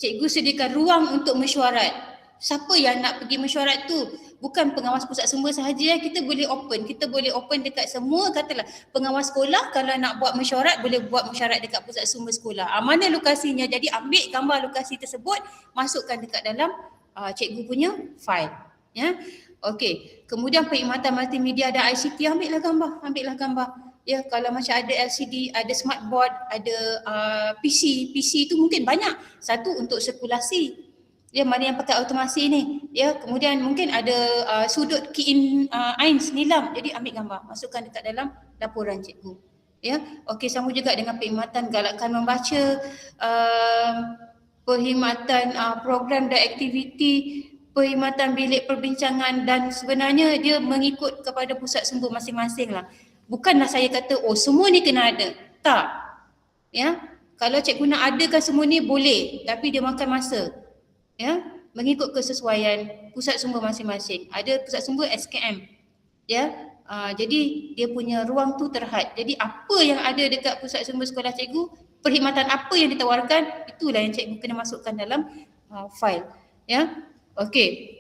cikgu sediakan ruang untuk mesyuarat. Siapa yang nak pergi mesyuarat tu? Bukan pengawas pusat sumber sahaja, kita boleh open. Kita boleh open dekat semua, katalah pengawas sekolah kalau nak buat mesyuarat boleh buat mesyuarat dekat pusat sumber sekolah. Mana lokasinya? Jadi ambil gambar lokasi tersebut, masukkan dekat dalam cikgu punya file. Ya. Okey, kemudian perkhidmatan multimedia dan ICT, ambillah gambar. Ya, kalau macam ada LCD, ada smart board, ada PC tu mungkin banyak. Satu untuk sirkulasi. Ya, mana yang pakai automasi ni. Ya, kemudian mungkin ada sudut key in ains nilam. Jadi ambil gambar, masukkan dekat dalam laporan cikgu. Ya, okey, sama juga dengan perkhidmatan galakkan membaca, perkhidmatan program dan aktiviti, perkhidmatan bilik perbincangan, dan sebenarnya dia mengikut kepada pusat sumber masing-masing lah. Bukanlah saya kata semua ni kena ada. Tak. Ya. Kalau cikgu nak adakan semua ni boleh, tapi dia makan masa. Ya. Mengikut kesesuaian pusat sumber masing-masing. Ada pusat sumber SKM. Ya. Jadi dia punya ruang tu terhad. Jadi apa yang ada dekat pusat sumber sekolah cikgu, perkhidmatan apa yang ditawarkan, itulah yang cikgu kena masukkan dalam file. Ya. Okey.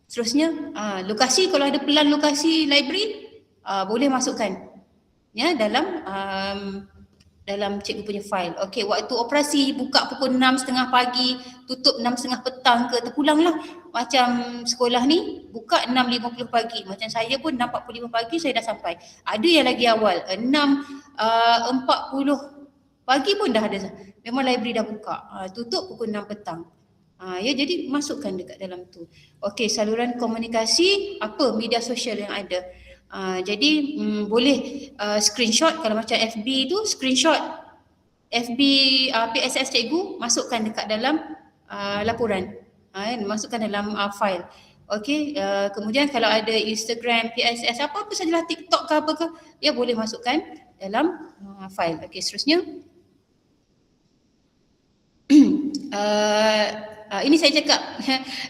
Seterusnya, lokasi, kalau ada pelan lokasi library, boleh masukkan ya dalam cikgu punya file. Okey, waktu operasi buka pukul 6.30 pagi, tutup 6.30 petang ke, terpulanglah. Macam sekolah ni buka 6.50 pagi. Macam saya pun 6.45 pagi saya dah sampai. Ada yang lagi awal, 6.40 pagi pun dah ada. Memang library dah buka. Tutup pukul 6 petang. Ya, jadi masukkan dekat dalam tu. Okey, saluran komunikasi, apa media sosial yang ada. Jadi boleh screenshot, kalau macam FB tu screenshot FB PSS cikgu, masukkan dekat dalam laporan. Masukkan dalam file. Okey, kemudian kalau ada Instagram, PSS, apa-apa sajalah, TikTok ke apa ke, ya boleh masukkan dalam file. Okey, seterusnya. Ini saya cakap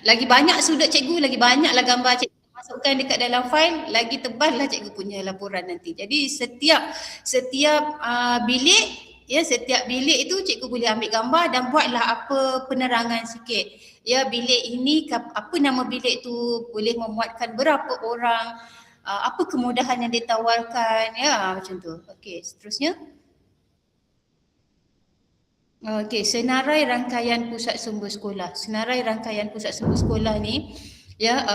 lagi banyak sudut cikgu, lagi banyaklah gambar cikgu masukkan dekat dalam file, lagi tebal lah cikgu punya laporan nanti. Jadi setiap bilik, ya, setiap bilik itu cikgu boleh ambil gambar dan buatlah apa penerangan sikit. Ya, bilik ini apa nama bilik tu, boleh memuatkan berapa orang, apa kemudahan yang ditawarkan, ya, macam tu. Okey, seterusnya. Okey, senarai rangkaian pusat sumber sekolah. Senarai rangkaian pusat sumber sekolah ni, ya,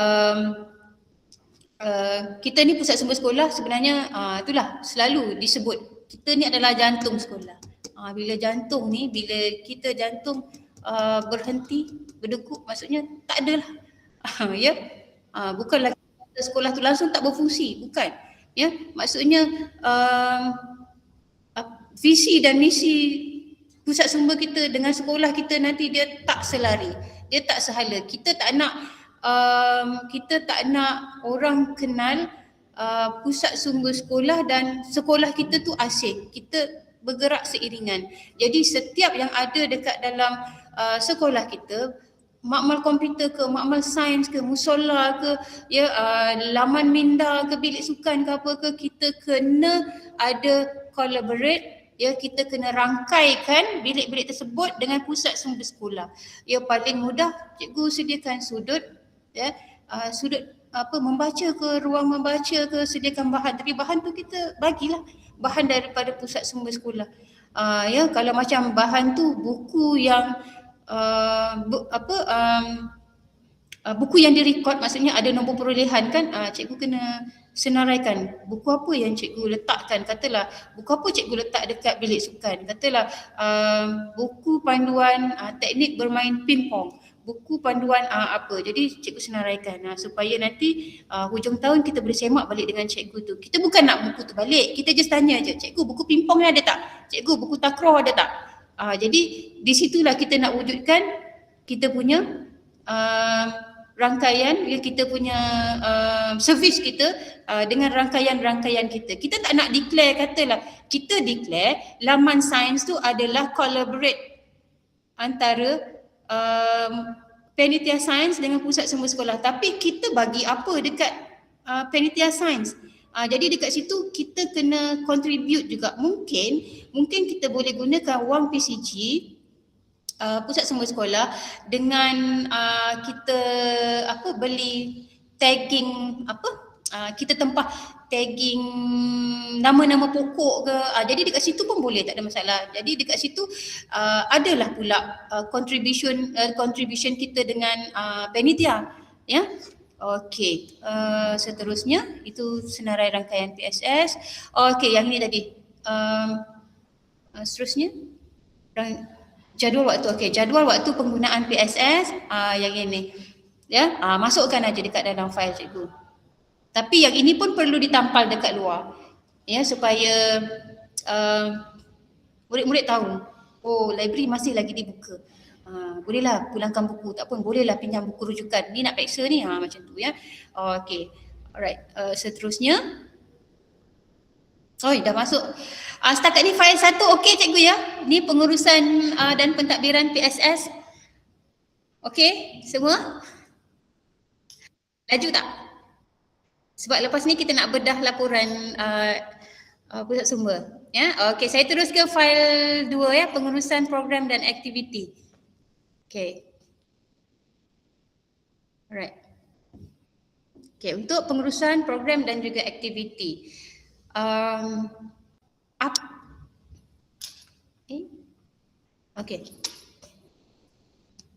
kita ni pusat sumber sekolah sebenarnya itulah selalu disebut kita ni adalah jantung sekolah. Bila jantung ni, bila kita jantung berhenti berdegup, maksudnya tak adalah. Ya, bukanlah sekolah tu langsung tak berfungsi, bukan. Ya, maksudnya visi dan misi pusat sumber kita dengan sekolah kita nanti dia tak selari, dia tak sehala. Kita tak nak orang kenal pusat sumber sekolah dan sekolah kita tu asing. Kita bergerak seiringan. Jadi setiap yang ada dekat dalam sekolah kita, makmal komputer ke, makmal sains ke, musola ke, ya, laman minda ke, bilik sukan ke apa ke, kita kena ada collaborate, ya, kita kena rangkaikan bilik-bilik tersebut dengan pusat sumber sekolah. Ya, paling mudah cikgu sediakan sudut, ya, sudut apa, membaca ke, ruang membaca ke, sediakan bahan. Tapi bahan tu kita bagilah bahan daripada pusat sumber sekolah. Ya, kalau macam bahan tu buku yang buku yang direkod, maksudnya ada nombor perolehan kan, cikgu kena senaraikan buku apa yang cikgu letakkan. Katalah buku apa cikgu letak dekat bilik sukan, katalah buku panduan teknik bermain pingpong, buku panduan apa. Jadi cikgu senaraikan supaya nanti hujung tahun kita boleh semak balik dengan cikgu tu. Kita bukan nak buku tu balik, kita just tanya je, cikgu buku pingpong ni ada tak? Cikgu buku takraw ada tak? Jadi di situlah kita nak wujudkan kita punya rangkaian, kita punya servis kita dengan rangkaian-rangkaian kita. Kita tak nak declare, katalah kita declare laman sains tu adalah collaborate antara panitia sains dengan pusat sumber sekolah. Tapi kita bagi apa dekat panitia sains? Jadi dekat situ kita kena contribute juga. Mungkin kita boleh gunakan wang PCG, pusat sumber sekolah, dengan kita beli tagging kita tempah tagging nama-nama pokok ke. Jadi dekat situ pun boleh, tak ada masalah. Jadi dekat situ adalah pula contribution kita dengan panitia, ya. Okey, seterusnya itu senarai rangkaian PSS. Okey, yang ni tadi. Seterusnya jadual waktu. Okey, jadual waktu penggunaan PSS yang ini. Ya, masukkan aja dekat dalam fail cikgu. Tapi yang ini pun perlu ditampal dekat luar. Ya, supaya murid-murid tahu, oh, library masih lagi dibuka. Bolehlah pulangkan buku, tak pun bolehlah pinjam buku rujukan. Ni nak peksa ni, macam tu, ya. Okey. Alright, seterusnya. Oh, dah masuk. Setakat ni fail 1 okey cikgu, ya. Ni pengurusan dan pentadbiran PSS. Okey, semua? Laju tak? Sebab lepas ni kita nak bedah laporan pusat sumber, ya. Okey, saya terus ke fail 2, ya, pengurusan program dan aktiviti. Okey. Alright. Okey, untuk pengurusan program dan juga aktiviti. Okey.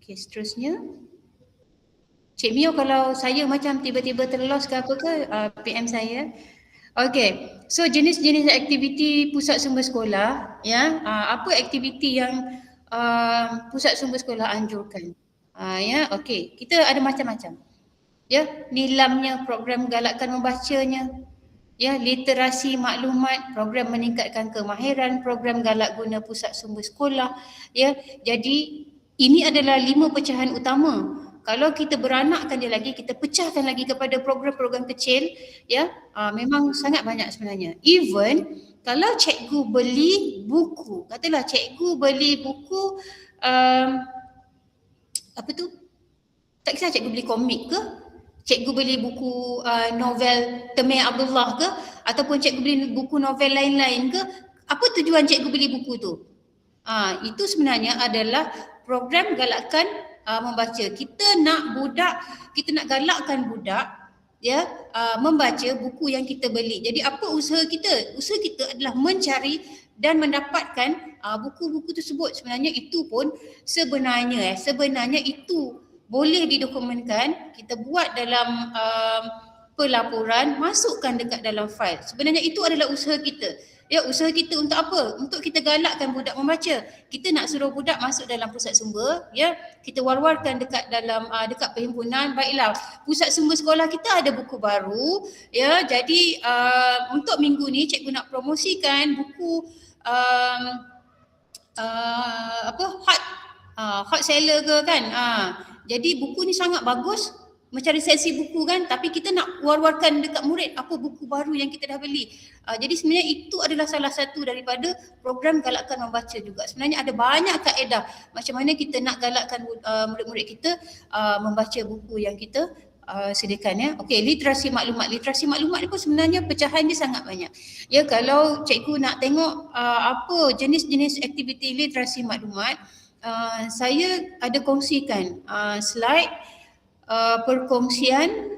Okey, seterusnya. Cik Mio, kalau saya macam tiba-tiba terlos ke apa ke, PM saya. Okey, so jenis-jenis aktiviti pusat sumber sekolah, ya, apa aktiviti yang pusat sumber sekolah anjurkan? Ya, okey, kita ada macam-macam. Ya, nilamnya, program galakkan membacanya, ya, literasi maklumat, program meningkatkan kemahiran, program galak guna pusat sumber sekolah, ya. Jadi ini adalah 5 pecahan utama. Kalau kita beranakkan dia lagi, kita pecahkan lagi kepada program-program kecil, ya, memang sangat banyak sebenarnya. Even kalau cikgu beli buku, katalah cikgu beli buku apa tu? Tak kisah cikgu beli komik ke, cikgu beli buku novel Temeh Abdullah ke, ataupun cikgu beli buku novel lain-lain ke, apa tujuan cikgu beli buku tu? Itu sebenarnya adalah program galakkan membaca. Kita nak galakkan budak, ya, membaca buku yang kita beli. Jadi apa usaha kita? Usaha kita adalah mencari dan mendapatkan buku-buku tersebut. Sebenarnya itu pun sebenarnya itu boleh didokumenkan, kita buat dalam pelaporan, masukkan dekat dalam fail. Sebenarnya itu adalah usaha kita. Ya, usaha kita untuk apa? Untuk kita galakkan budak membaca. Kita nak suruh budak masuk dalam pusat sumber, ya. Kita war-warkan dekat dalam dekat perhimpunan, baiklah, pusat sumber sekolah kita ada buku baru, ya. Jadi untuk minggu ni cikgu nak promosikan buku hot seller ke kan. Jadi buku ni sangat bagus, mencari sesi buku kan, tapi kita nak war-warkan dekat murid apa buku baru yang kita dah beli. Jadi sebenarnya itu adalah salah satu daripada program galakkan membaca juga. Sebenarnya ada banyak kaedah macam mana kita nak galakkan murid-murid kita membaca buku yang kita sediakan ya. Okey, literasi maklumat. Literasi maklumat ni pun sebenarnya pecahan dia sangat banyak. Ya, kalau cikgu nak tengok apa jenis-jenis aktiviti literasi maklumat, saya ada kongsikan slide perkongsian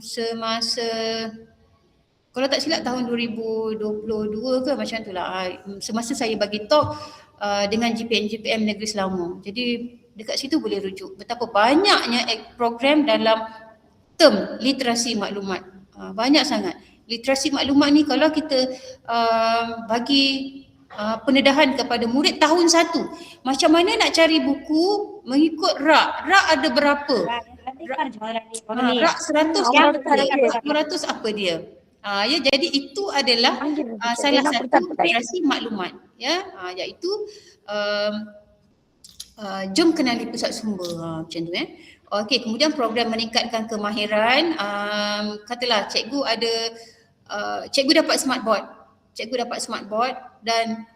semasa, kalau tak silap tahun 2022 ke macam tu lah, semasa saya bagi talk dengan GPM Negeri Selangor. Jadi dekat situ boleh rujuk betapa banyaknya program dalam term literasi maklumat. Banyak sangat. Literasi maklumat ni kalau kita bagi pendedahan kepada murid tahun 1, macam mana nak cari buku mengikut rak. Rak ada berapa? Rak 100 apa dia? Ya, jadi itu adalah salah satu literasi maklumat ya, iaitu jom kenali pusat sumber macam tu ya. Okey, kemudian program meningkatkan kemahiran, katalah cikgu ada cikgu dapat smartboard. Cikgu dapat smartboard dan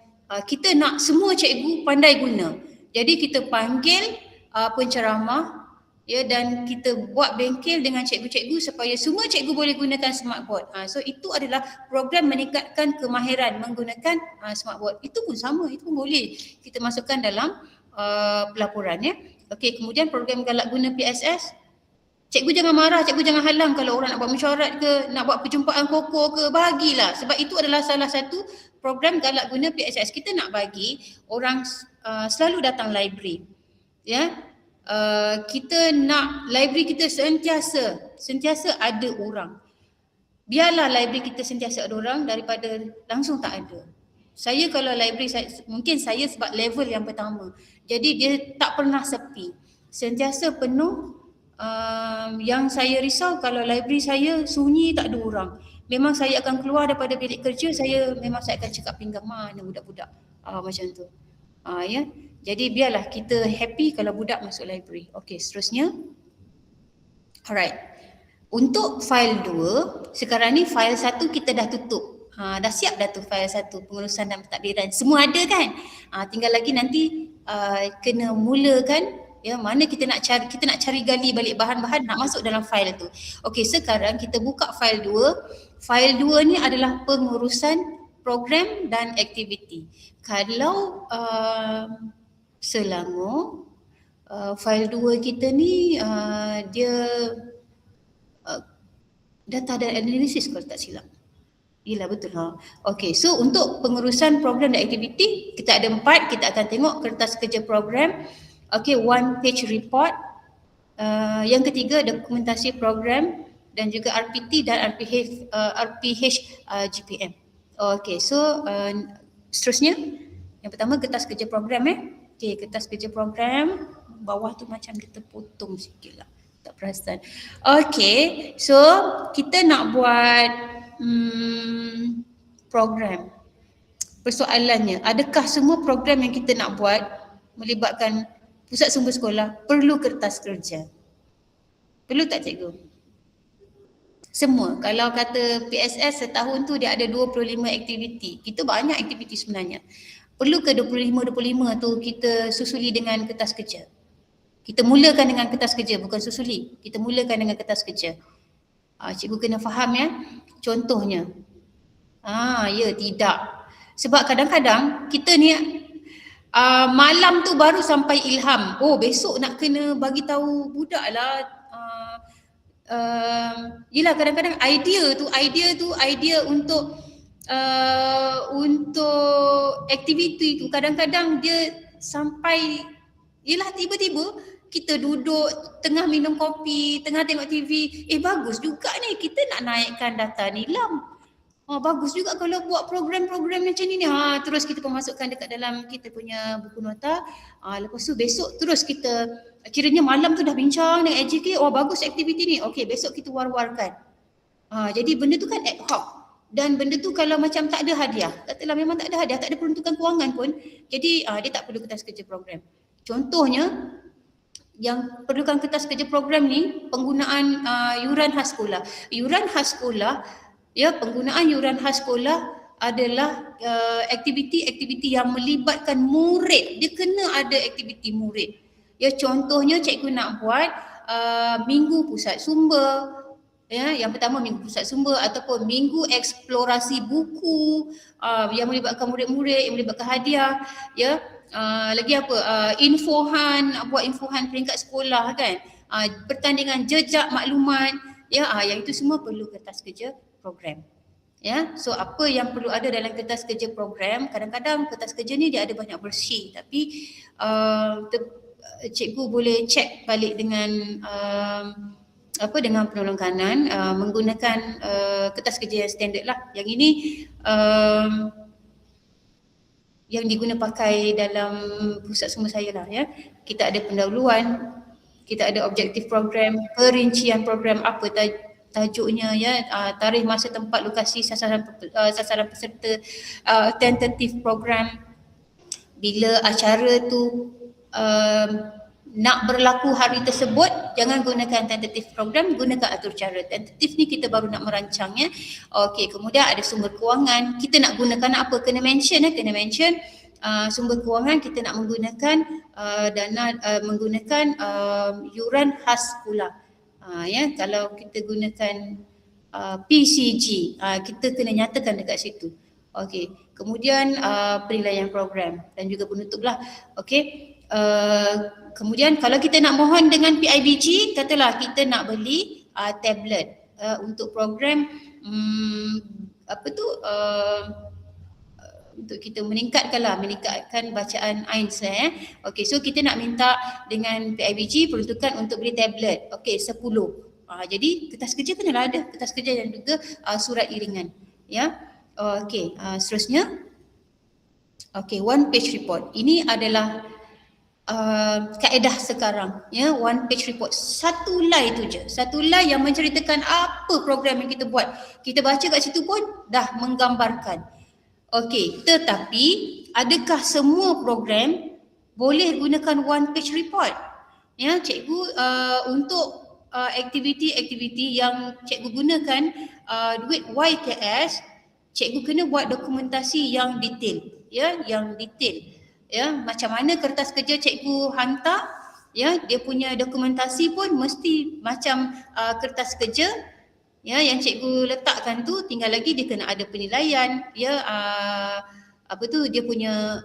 kita nak semua cikgu pandai guna. Jadi kita panggil penceramah ya, dan kita buat bengkel dengan cikgu-cikgu supaya semua cikgu boleh gunakan smartboard. So itu adalah program meningkatkan kemahiran menggunakan smartboard. Itu pun sama, itu pun boleh kita masukkan dalam pelaporan ya. Okey, kemudian program galak guna PSS. Cikgu jangan marah, cikgu jangan halang kalau orang nak buat mesyuarat ke, nak buat perjumpaan koko ke, bagilah. Sebab itu adalah salah satu program galak guna PSS. Kita nak bagi orang selalu datang library. Ya. Kita nak library kita sentiasa ada orang. Biarlah library kita sentiasa ada orang daripada langsung tak ada. Saya kalau library saya, mungkin saya sebab level yang pertama. Jadi dia tak pernah sepi. Sentiasa penuh. Yang saya risau kalau library saya sunyi, tak ada orang. Memang saya akan keluar daripada bilik kerja, saya akan cakap pinggang mana budak-budak. Macam tu. Ya. Jadi biarlah kita happy kalau budak masuk library. Okey, seterusnya. Alright. Untuk file 2, sekarang ni file 1 kita dah tutup. Dah siap dah tu file 1, pengurusan dan pentadbiran. Semua ada kan? Tinggal lagi nanti kena mulakan. Ya, mana kita nak cari gali balik bahan-bahan nak masuk dalam file tu. Okey, sekarang kita buka file 2. File 2 ni adalah pengurusan program dan aktiviti. Kalau Selangor, file 2 kita ni dia data dan analisis kalau tak silap. Yelah, betul ha. Okey, so untuk pengurusan program dan aktiviti kita ada 4. Kita akan tengok kertas kerja program. Okey, one page report. Yang ketiga dokumentasi program dan juga RPT dan RPH GPM. Okey, so seterusnya yang pertama kertas kerja program Okey, kertas kerja program bawah tu macam dia terpotong sikit lah. Tak perasan. Okey, so kita nak buat program. Persoalannya, adakah semua program yang kita nak buat melibatkan pusat sumber sekolah perlu kertas kerja? Perlu tak cikgu? Semua. Kalau kata PSS setahun tu dia ada 25 aktiviti. Kita banyak aktiviti sebenarnya. Perlu ke 25 tu kita susuli dengan kertas kerja? Kita mulakan dengan kertas kerja, bukan susuli. Kita mulakan dengan kertas kerja. Cikgu kena faham ya. Contohnya. Ya, tidak. Sebab kadang-kadang kita ni malam tu baru sampai ilham. Oh, besok nak kena bagi tahu budak lah. Yelah, kadang-kadang idea untuk aktiviti tu kadang-kadang dia sampai, yelah, tiba-tiba kita duduk tengah minum kopi, tengah tengok TV, bagus juga ni kita nak naikkan data nilam. Bagus juga kalau buat program-program macam ni. Terus kita masukkan dekat dalam kita punya buku nota. Lepas tu besok terus kita, kiranya malam tu dah bincang dengan AJK, bagus aktiviti ni. Okey, besok kita war-warkan. Jadi benda tu kan ad hoc. Dan benda tu kalau macam tak ada hadiah, katalah memang tak ada hadiah, tak ada peruntukan kewangan pun, jadi dia tak perlu kertas kerja program. Contohnya, yang perlukan kertas kerja program ni penggunaan yuran khas sekolah. Yuran khas sekolah, ya, penggunaan yuran khas sekolah adalah aktiviti-aktiviti yang melibatkan murid. Dia kena ada aktiviti murid. Ya, contohnya cikgu nak buat minggu pusat sumber. Ya, yang pertama minggu pusat sumber ataupun minggu eksplorasi buku yang melibatkan murid-murid, yang melibatkan hadiah, ya. Lagi apa? Infohan, nak buat infohan peringkat sekolah kan. Pertandingan jejak maklumat, ya, yang itu semua perlu kertas kerja program. Ya, so apa yang perlu ada dalam kertas kerja program, kadang-kadang kertas kerja ni dia ada banyak bersih, tapi cikgu boleh check balik dengan dengan penolong kanan menggunakan kertas kerja yang standard lah. Yang ini yang diguna pakai dalam pusat sumber saya lah, ya. Kita ada pendahuluan, kita ada objektif program, perincian program apa tajuknya, ya, tarikh, masa, tempat, lokasi, sasaran peserta, tentative program, bila acara tu nak berlaku hari tersebut, jangan gunakan tentative program, gunakan atur cara. Tentative ni kita baru nak merancang, ya. Okey, kemudian ada sumber kewangan. Kita nak gunakan apa? Kena mention, kena mention sumber kewangan. Kita nak menggunakan menggunakan yuran khas sekolah. Ya, kalau kita gunakan PCG, kita kena nyatakan dekat situ. Okey, kemudian penilaian program dan juga penutuplah. Okey. Kemudian kalau kita nak mohon dengan PIBG, katalah kita nak beli tablet untuk program untuk kita meningkatkan bacaan Ains. Okey, so kita nak minta dengan PIBG peruntukan untuk beli tablet. Okey, 10. Jadi kertas kerja kenalah ada, kertas kerja dan juga surat iringan, ya. Okey, seterusnya. Okey, one page report. Ini adalah kaedah sekarang, ya. One page report, satu line tu je, satu line yang menceritakan apa program yang kita buat. Kita baca kat situ pun dah menggambarkan. Okey, tetapi adakah semua program boleh gunakan one page report? Ya, cikgu untuk aktiviti-aktiviti yang cikgu gunakan duit YKS, cikgu kena buat dokumentasi yang detail, ya, yang detail. Ya, macam mana kertas kerja cikgu hantar, ya, dia punya dokumentasi pun mesti macam kertas kerja, ya, yang cikgu letakkan tu. Tinggal lagi dia kena ada penilaian, ya, dia punya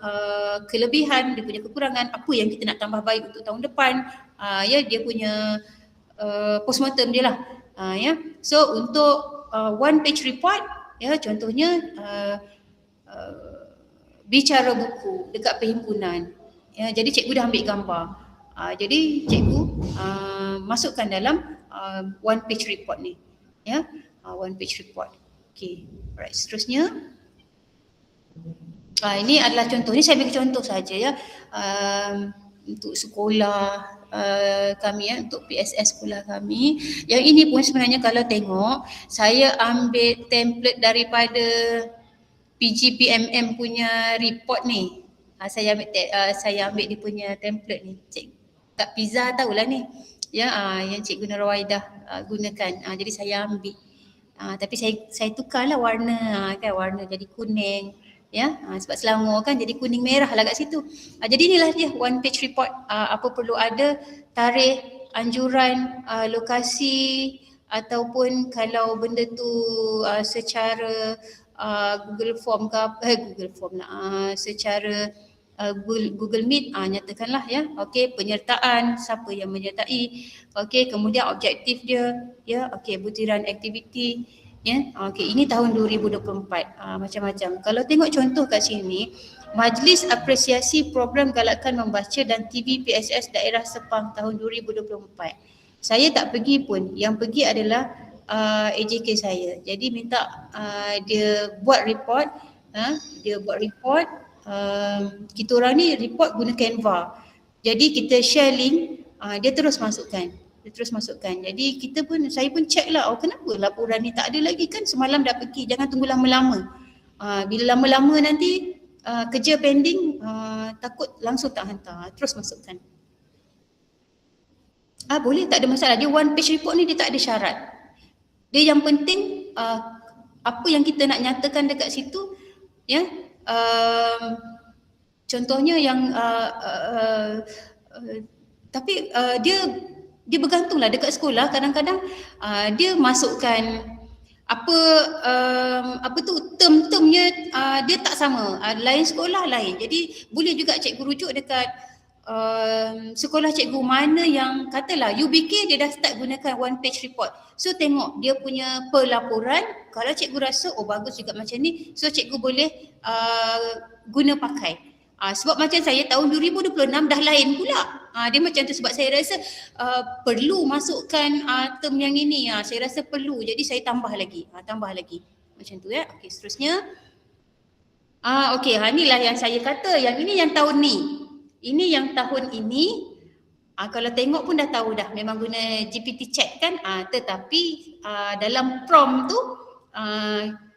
kelebihan, dia punya kekurangan, apa yang kita nak tambah baik untuk tahun depan, ya, dia punya postmortem dia lah, ya. So untuk one page report, ya, contohnya bicara buku dekat perhimpunan, ya, jadi cikgu dah ambil gambar. Jadi cikgu masukkan dalam one page report ni, ya, one page report. Okey, alright, seterusnya. Ini adalah contoh, ni saya bagi contoh saja, ya, untuk sekolah kami, ya, untuk PSS sekolah kami. Yang ini pun sebenarnya kalau tengok, saya ambil template daripada PGPMM punya report ni. Saya ambil dia punya template ni. Kak Pizza tahulah ni, ya, yang Cikgu Nurwaidah gunakan. Jadi saya ambil. Tapi saya tukarlah warna, kan, warna jadi kuning, ya, sebab Selangor kan jadi kuning merah lah kat situ. Jadi inilah dia one page report. Apa perlu ada, tarikh, anjuran, lokasi, ataupun kalau benda tu secara Google Form secara Google Meet, nyatakanlah, ya. Okey, penyertaan, siapa yang menyertai. Okey, kemudian objektif dia, ya. Okey, butiran aktiviti, ya. Okey, ini tahun 2024, macam-macam. Kalau tengok contoh kat sini, Majlis Apresiasi Program Galakan Membaca dan TV PSS Daerah Sepang tahun 2024. Saya tak pergi pun, yang pergi adalah AJK saya. Jadi minta dia buat report, kita orang ni report guna Canva. Jadi kita share link, dia terus masukkan. Jadi saya pun check lah, kenapa laporan ni tak ada lagi, kan semalam dah pergi, jangan tunggu lama-lama. Bila lama-lama nanti kerja pending, takut langsung tak hantar, terus masukkan. Boleh, tak ada masalah. Dia one page report ni dia tak ada syarat. Dia yang penting apa yang kita nak nyatakan dekat situ, ya. Contohnya yang tapi dia bergantunglah dekat sekolah. Kadang-kadang dia masukkan apa tu term-termnya dia tak sama. Lain sekolah lain. Jadi boleh juga cikgu rujuk dekat sekolah cikgu mana yang katalah UBK dia dah start gunakan one page report. So tengok dia punya pelaporan, kalau cikgu rasa bagus juga macam ni, so cikgu boleh guna pakai. Sebab macam saya tahun 2026 dah lain pula. Dia macam tu sebab saya rasa perlu masukkan term yang ini. Saya rasa perlu. Jadi saya tambah lagi. Macam tu ya. Okey, seterusnya. Okey, inilah yang saya kata. Yang ini yang tahun ni. Ini yang tahun ini. Kalau tengok pun dah tahu dah. Memang guna GPT chat kan. Tetapi dalam prompt tu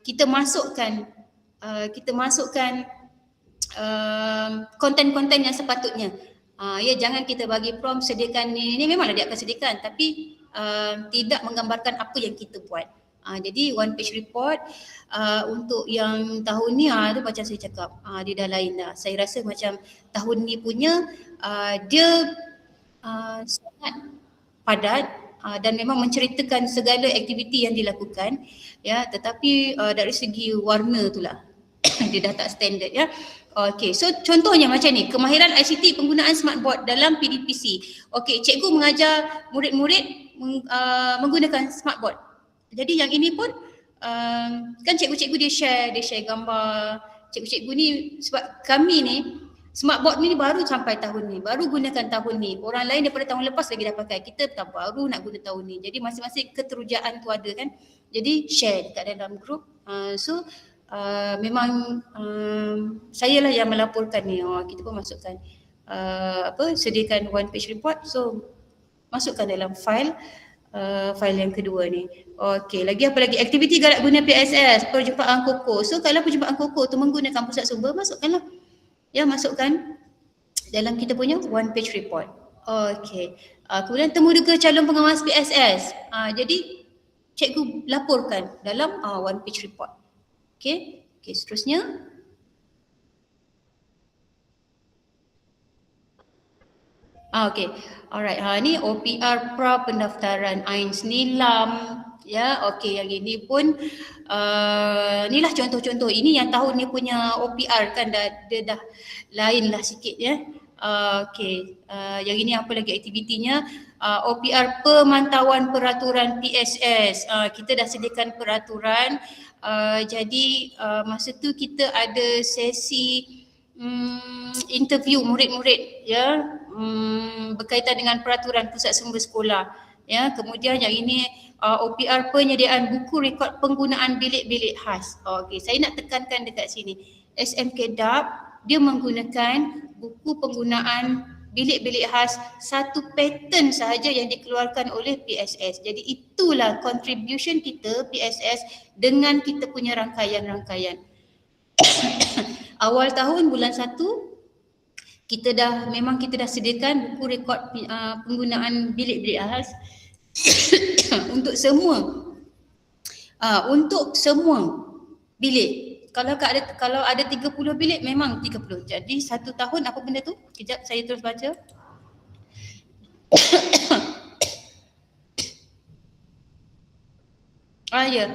kita masukkan konten-konten yang sepatutnya. Ya, jangan kita bagi prompt sediakan ni memanglah dia akan sediakan, tapi tidak menggambarkan apa yang kita buat. Jadi one page report untuk yang tahun ni tu macam saya cakap, dia dah lain dah. Saya rasa macam tahun ni punya dia sangat padat dan memang menceritakan segala aktiviti yang dilakukan, ya, tetapi dari segi warna itulah dia dah tak standard, ya. Okey, so contohnya macam ni, kemahiran ICT penggunaan smartboard dalam PDPC. Okey, cikgu mengajar murid-murid menggunakan smartboard. Jadi yang ini pun kan cikgu-cikgu dia share gambar. Cikgu-cikgu ni, sebab kami ni smartboard ni baru sampai tahun ni, baru gunakan tahun ni. Orang lain daripada tahun lepas lagi dah pakai, kita tak baru nak guna tahun ni. Jadi masing-masing keterujaan tu ada kan. Jadi share dekat dalam grup. Memang saya lah yang melaporkan ni. Kita pun masukkan sediakan one page report, so masukkan dalam file yang kedua ni. Okey, lagi apa lagi? Aktiviti galak guna PSS, perjumpaan KOKO. So kalau perjumpaan KOKO tu menggunakan pusat sumber, masukkanlah. Ya, masukkan dalam kita punya one page report. Okey. Kemudian temu duga calon pengawas PSS. Jadi cikgu laporkan dalam one page report. Okey, seterusnya. Okey. Alright, ni OPR pra pendaftaran AINS Nilam. Ya, okey, yang ini pun inilah contoh-contoh. Ini yang tahun ni punya OPR kan dia dah lain lah sikit ya. Okey, yang ini apa lagi aktivitinya? OPR pemantauan peraturan PSS. Kita dah sediakan peraturan. Jadi masa tu kita ada sesi interview murid-murid ya, berkaitan dengan peraturan pusat sumber sekolah ya. Kemudian yang ini OPR penyediaan buku rekod penggunaan bilik-bilik khas. Okey, saya nak tekankan dekat sini. SMK DAP dia menggunakan buku penggunaan bilik-bilik khas satu pattern sahaja yang dikeluarkan oleh PSS. Jadi itulah contribution kita PSS dengan kita punya rangkaian-rangkaian. Awal tahun bulan 1 kita dah sediakan buku rekod penggunaan bilik-bilik khas untuk semua bilik. Kalau ada 30 bilik memang 30. Jadi satu tahun apa benda tu? Kejap saya terus baca. Ya.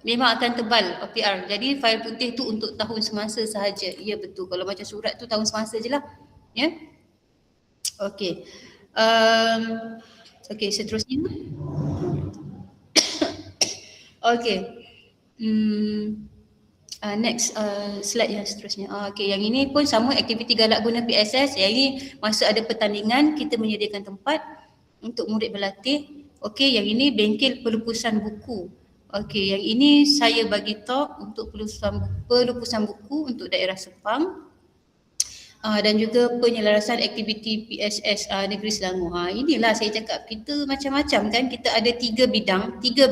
Memang akan tebal OPR. Jadi fail putih tu untuk tahun semasa sahaja. Ya betul. Kalau macam surat tu tahun semasa je lah. Ya. Okey. Okey, seterusnya. Okey. Next slide yang seterusnya. Okey, yang ini pun sama aktiviti galak guna PSS. Yang ini masa ada pertandingan kita menyediakan tempat untuk murid berlatih. Okey, yang ini bengkel pelupusan buku. Okey, yang ini saya bagi talk untuk pelupusan buku untuk daerah Sepang dan juga penyelarasan aktiviti PSS Negeri Selangor. Inilah saya cakap kita macam-macam kan, kita ada 3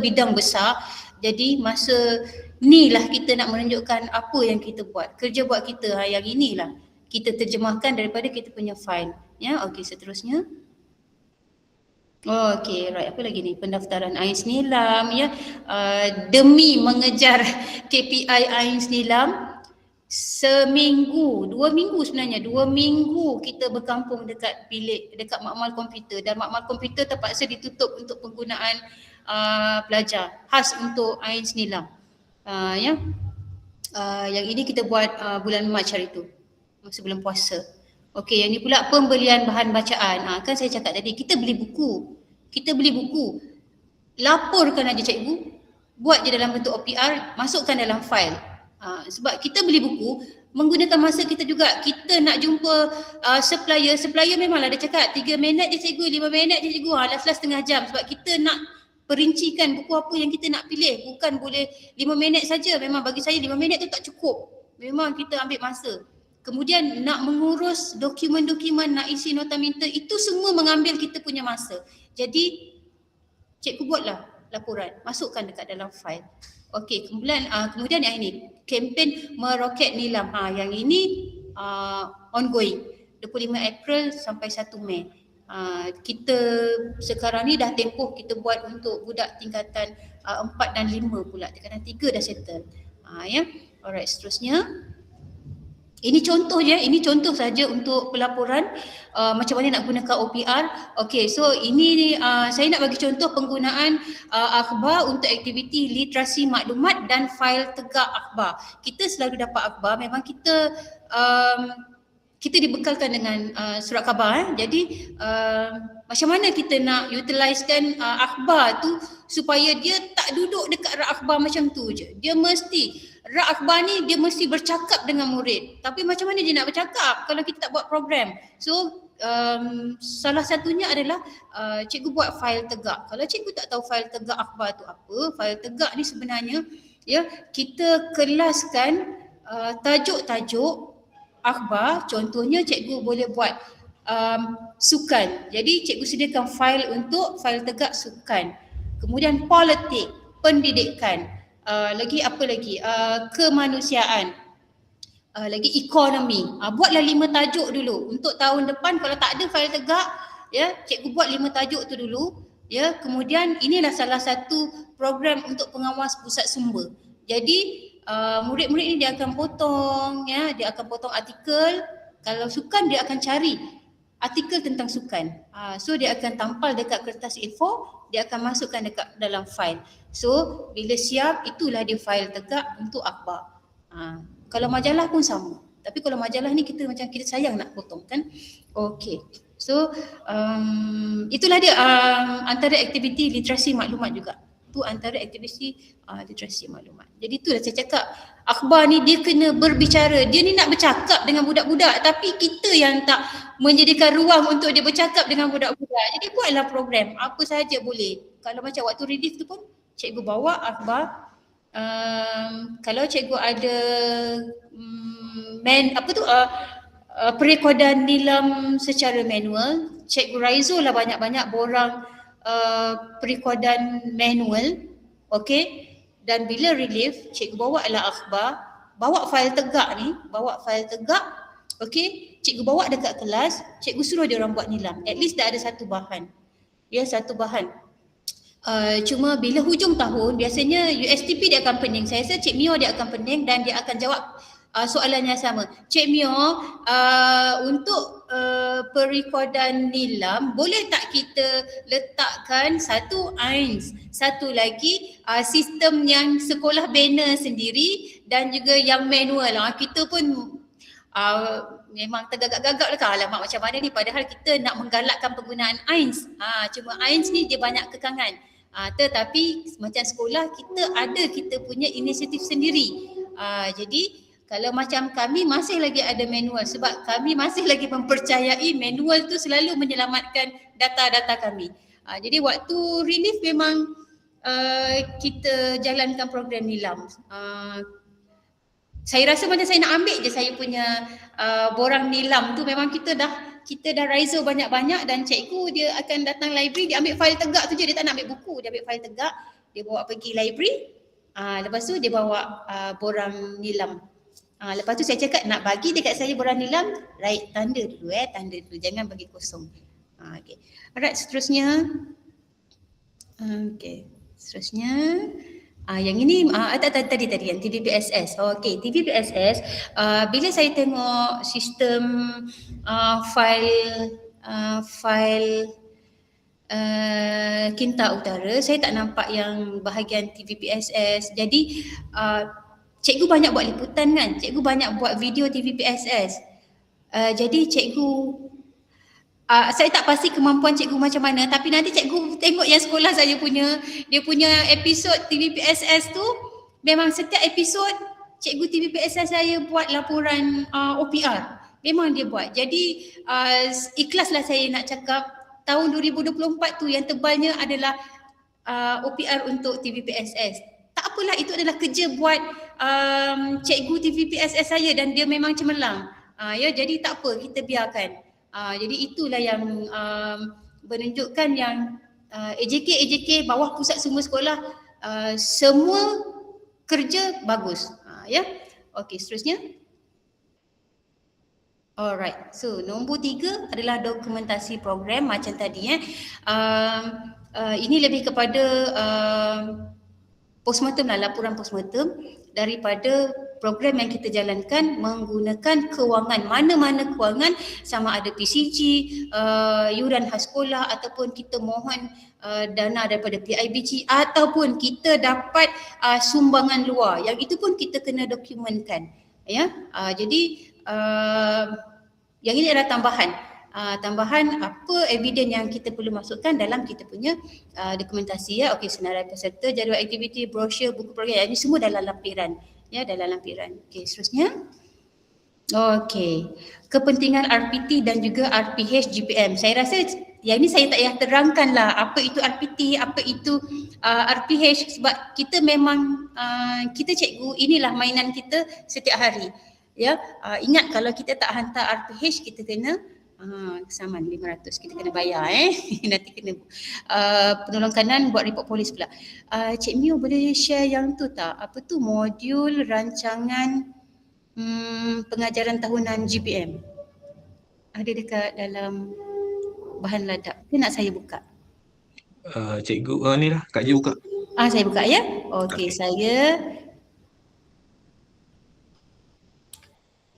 bidang besar. Jadi masa ni lah kita nak menunjukkan apa yang kita buat. Kerja buat kita yang inilah kita terjemahkan daripada kita punya file. Ya, okey, seterusnya. Okey, right. Apa lagi ni? Pendaftaran AINS Nilam ya. Demi mengejar KPI AINS Nilam, seminggu, 2 minggu sebenarnya, 2 minggu kita berkampung dekat bilik, dekat makmal komputer, dan makmal komputer terpaksa ditutup untuk penggunaan pelajar khas untuk AINS Nilam. Ya. Yang ini kita buat bulan Mac hari tu, masa bulan puasa. Okey, yang ni pula pembelian bahan bacaan. Kan saya cakap tadi, kita beli buku. Laporkan aja cikgu, buat je dalam bentuk OPR, masukkan dalam file. Sebab kita beli buku, menggunakan masa kita juga. Kita nak jumpa supplier memanglah dia cakap 3 minit je cikgu, 5 minit je cikgu, last-last setengah jam. Sebab kita nak perincikan buku apa yang kita nak pilih. Bukan boleh 5 minit saja. Memang bagi saya 5 minit tu tak cukup. Memang kita ambil masa. Kemudian nak mengurus dokumen-dokumen, nak isi nota minta, itu semua mengambil kita punya masa. Jadi cikgu buatlah laporan, masukkan dekat dalam file. Okey, kemudian yang ini, kempen Meroket Nilam. Yang ini ongoing, 25 April sampai 1 Mei. Kita sekarang ni dah tempoh kita buat untuk budak tingkatan 4 dan 5 pula. Tingkatan 3 dah settle. Ya. Alright, seterusnya. Ini contoh je, ini contoh saja untuk pelaporan macam mana nak gunakan OPR. Okey, so ini saya nak bagi contoh penggunaan akhbar untuk aktiviti literasi maklumat dan fail tegak akhbar. Kita selalu dapat akhbar, memang kita dibekalkan dengan surat khabar. Jadi macam mana kita nak utilisekan akhbar tu supaya dia tak duduk dekat rak akhbar macam tu je. Dia mesti, rak akhbar ni dia mesti bercakap dengan murid. Tapi macam mana dia nak bercakap kalau kita tak buat program? So salah satunya adalah cikgu buat fail tegak. Kalau cikgu tak tahu fail tegak akhbar tu apa, fail tegak ni sebenarnya ya, kita kelaskan tajuk-tajuk akhbar. Contohnya cikgu boleh buat sukan. Jadi cikgu sediakan fail untuk fail tegak sukan. Kemudian politik, pendidikan, lagi apa lagi? Kemanusiaan, lagi ekonomi. Buatlah 5 tajuk dulu. Untuk tahun depan kalau tak ada fail tegak, ya, cikgu buat 5 tajuk tu dulu. Ya, kemudian inilah salah satu program untuk pengawas pusat sumber. Jadi murid-murid ni dia akan potong, ya, dia akan potong artikel. Kalau sukan dia akan cari artikel tentang sukan. So dia akan tampal dekat kertas A4, dia akan masukkan dekat dalam file. So bila siap, itulah dia file tegak untuk akhbar. Kalau majalah pun sama. Tapi kalau majalah ni kita macam kita sayang nak potong kan. Okey. So itulah dia antara aktiviti literasi maklumat juga. Tu antara aktiviti literasi maklumat. Jadi itulah saya cakap, akhbar ni dia kena berbicara. Dia ni nak bercakap dengan budak-budak, tapi kita yang tak menjadikan ruang untuk dia bercakap dengan budak-budak. Jadi buatlah program apa sahaja boleh. Kalau macam waktu relief tu pun cikgu bawa akhbar. Kalau cikgu ada perekodan nilam secara manual, cikgu Raizo lah banyak-banyak borang perekodan manual. Okey. Dan bila relief, cikgu bawa lah akhbar, bawa fail tegak ni, okey, cikgu bawa dekat kelas, cikgu suruh dia orang buat nilam. At least dah ada satu bahan. Ya, satu bahan. Cuma bila hujung tahun, biasanya USTP dia akan pening. Saya rasa Cik Mio dia akan pening dan dia akan jawab soalannya sama. Cik Mio, untuk perekodan nilam, boleh tak kita letakkan satu AINS, satu lagi sistem yang sekolah banner sendiri dan juga yang manual. Kita pun memang tergagap-gagap lah, alamak macam mana ni, padahal kita nak menggalakkan penggunaan AINS. Cuma AINS ni dia banyak kekangan. Tetapi macam sekolah kita punya inisiatif sendiri. Jadi kalau macam kami masih lagi ada manual, sebab kami masih lagi mempercayai manual tu selalu menyelamatkan data-data kami. Jadi waktu relief memang kita jalankan program nilam. Saya rasa macam saya nak ambil je saya punya borang nilam tu, memang kita dah Raizo banyak-banyak dan cikgu dia akan datang library, dia ambil fail tegak tu je, dia tak nak ambil buku, dia ambil fail tegak, dia bawa pergi library. Lepas tu dia bawa borang nilam. Lepas tu saya cakap nak bagi dekat saya borang nilam, right, tanda dulu, jangan bagi kosong. Okay. Alright, seterusnya. Okay, seterusnya. Yang ini tadi yang TVPSS. Okey, TVPSS bila saya tengok sistem file Kinta Utara, saya tak nampak yang bahagian TVPSS. Jadi cikgu banyak buat liputan kan, cikgu banyak buat video TVPSS. Jadi cikgu saya tak pasti kemampuan cikgu macam mana, tapi nanti cikgu tengok yang sekolah saya punya, dia punya episod TVPSS tu memang setiap episod cikgu TVPSS saya buat laporan OPR. Memang dia buat. Jadi ikhlaslah saya nak cakap tahun 2024 tu yang tebalnya adalah OPR untuk TVPSS. Tak apalah, itu adalah kerja buat cikgu TVPSS saya dan dia memang cemerlang. Ya, jadi tak apa, kita biarkan. Jadi itulah yang menunjukkan yang AJK bawah pusat sumber sekolah semua kerja bagus. Ya. Okey, seterusnya. Alright, so nombor 3 adalah dokumentasi program macam tadi. Ini lebih kepada postmortem lah, laporan postmortem daripada program yang kita jalankan menggunakan kewangan, mana-mana kewangan, sama ada PCG, yuran khas sekolah ataupun kita mohon dana daripada PIBG ataupun kita dapat sumbangan luar, yang itu pun kita kena dokumentkan. Ya, jadi yang ini adalah tambahan apa evidence yang kita perlu masukkan dalam kita punya dokumentasi. Ya, okey, senarai peserta, jadual aktiviti, brosur, buku program, ini semua dalam lampiran. Ya, dalam lampiran. Okey, seterusnya. Okey, kepentingan RPT dan juga RPH GPM. Saya rasa yang ini saya tak payah terangkan lah apa itu RPT, apa itu RPH, sebab kita memang kita cikgu, inilah mainan kita setiap hari. Ya, ingat kalau kita tak hantar RPH kita kena kesaman 500 kita kena bayar nanti kena penolong kanan buat report polis pula. Cik Mio boleh share yang tu tak? Apa tu modul rancangan pengajaran tahunan GPM? Ada dekat dalam bahan ladap. Ke nak saya buka? Cikgu ni lah, Kak Ju buka. Saya buka ya. Okey, saya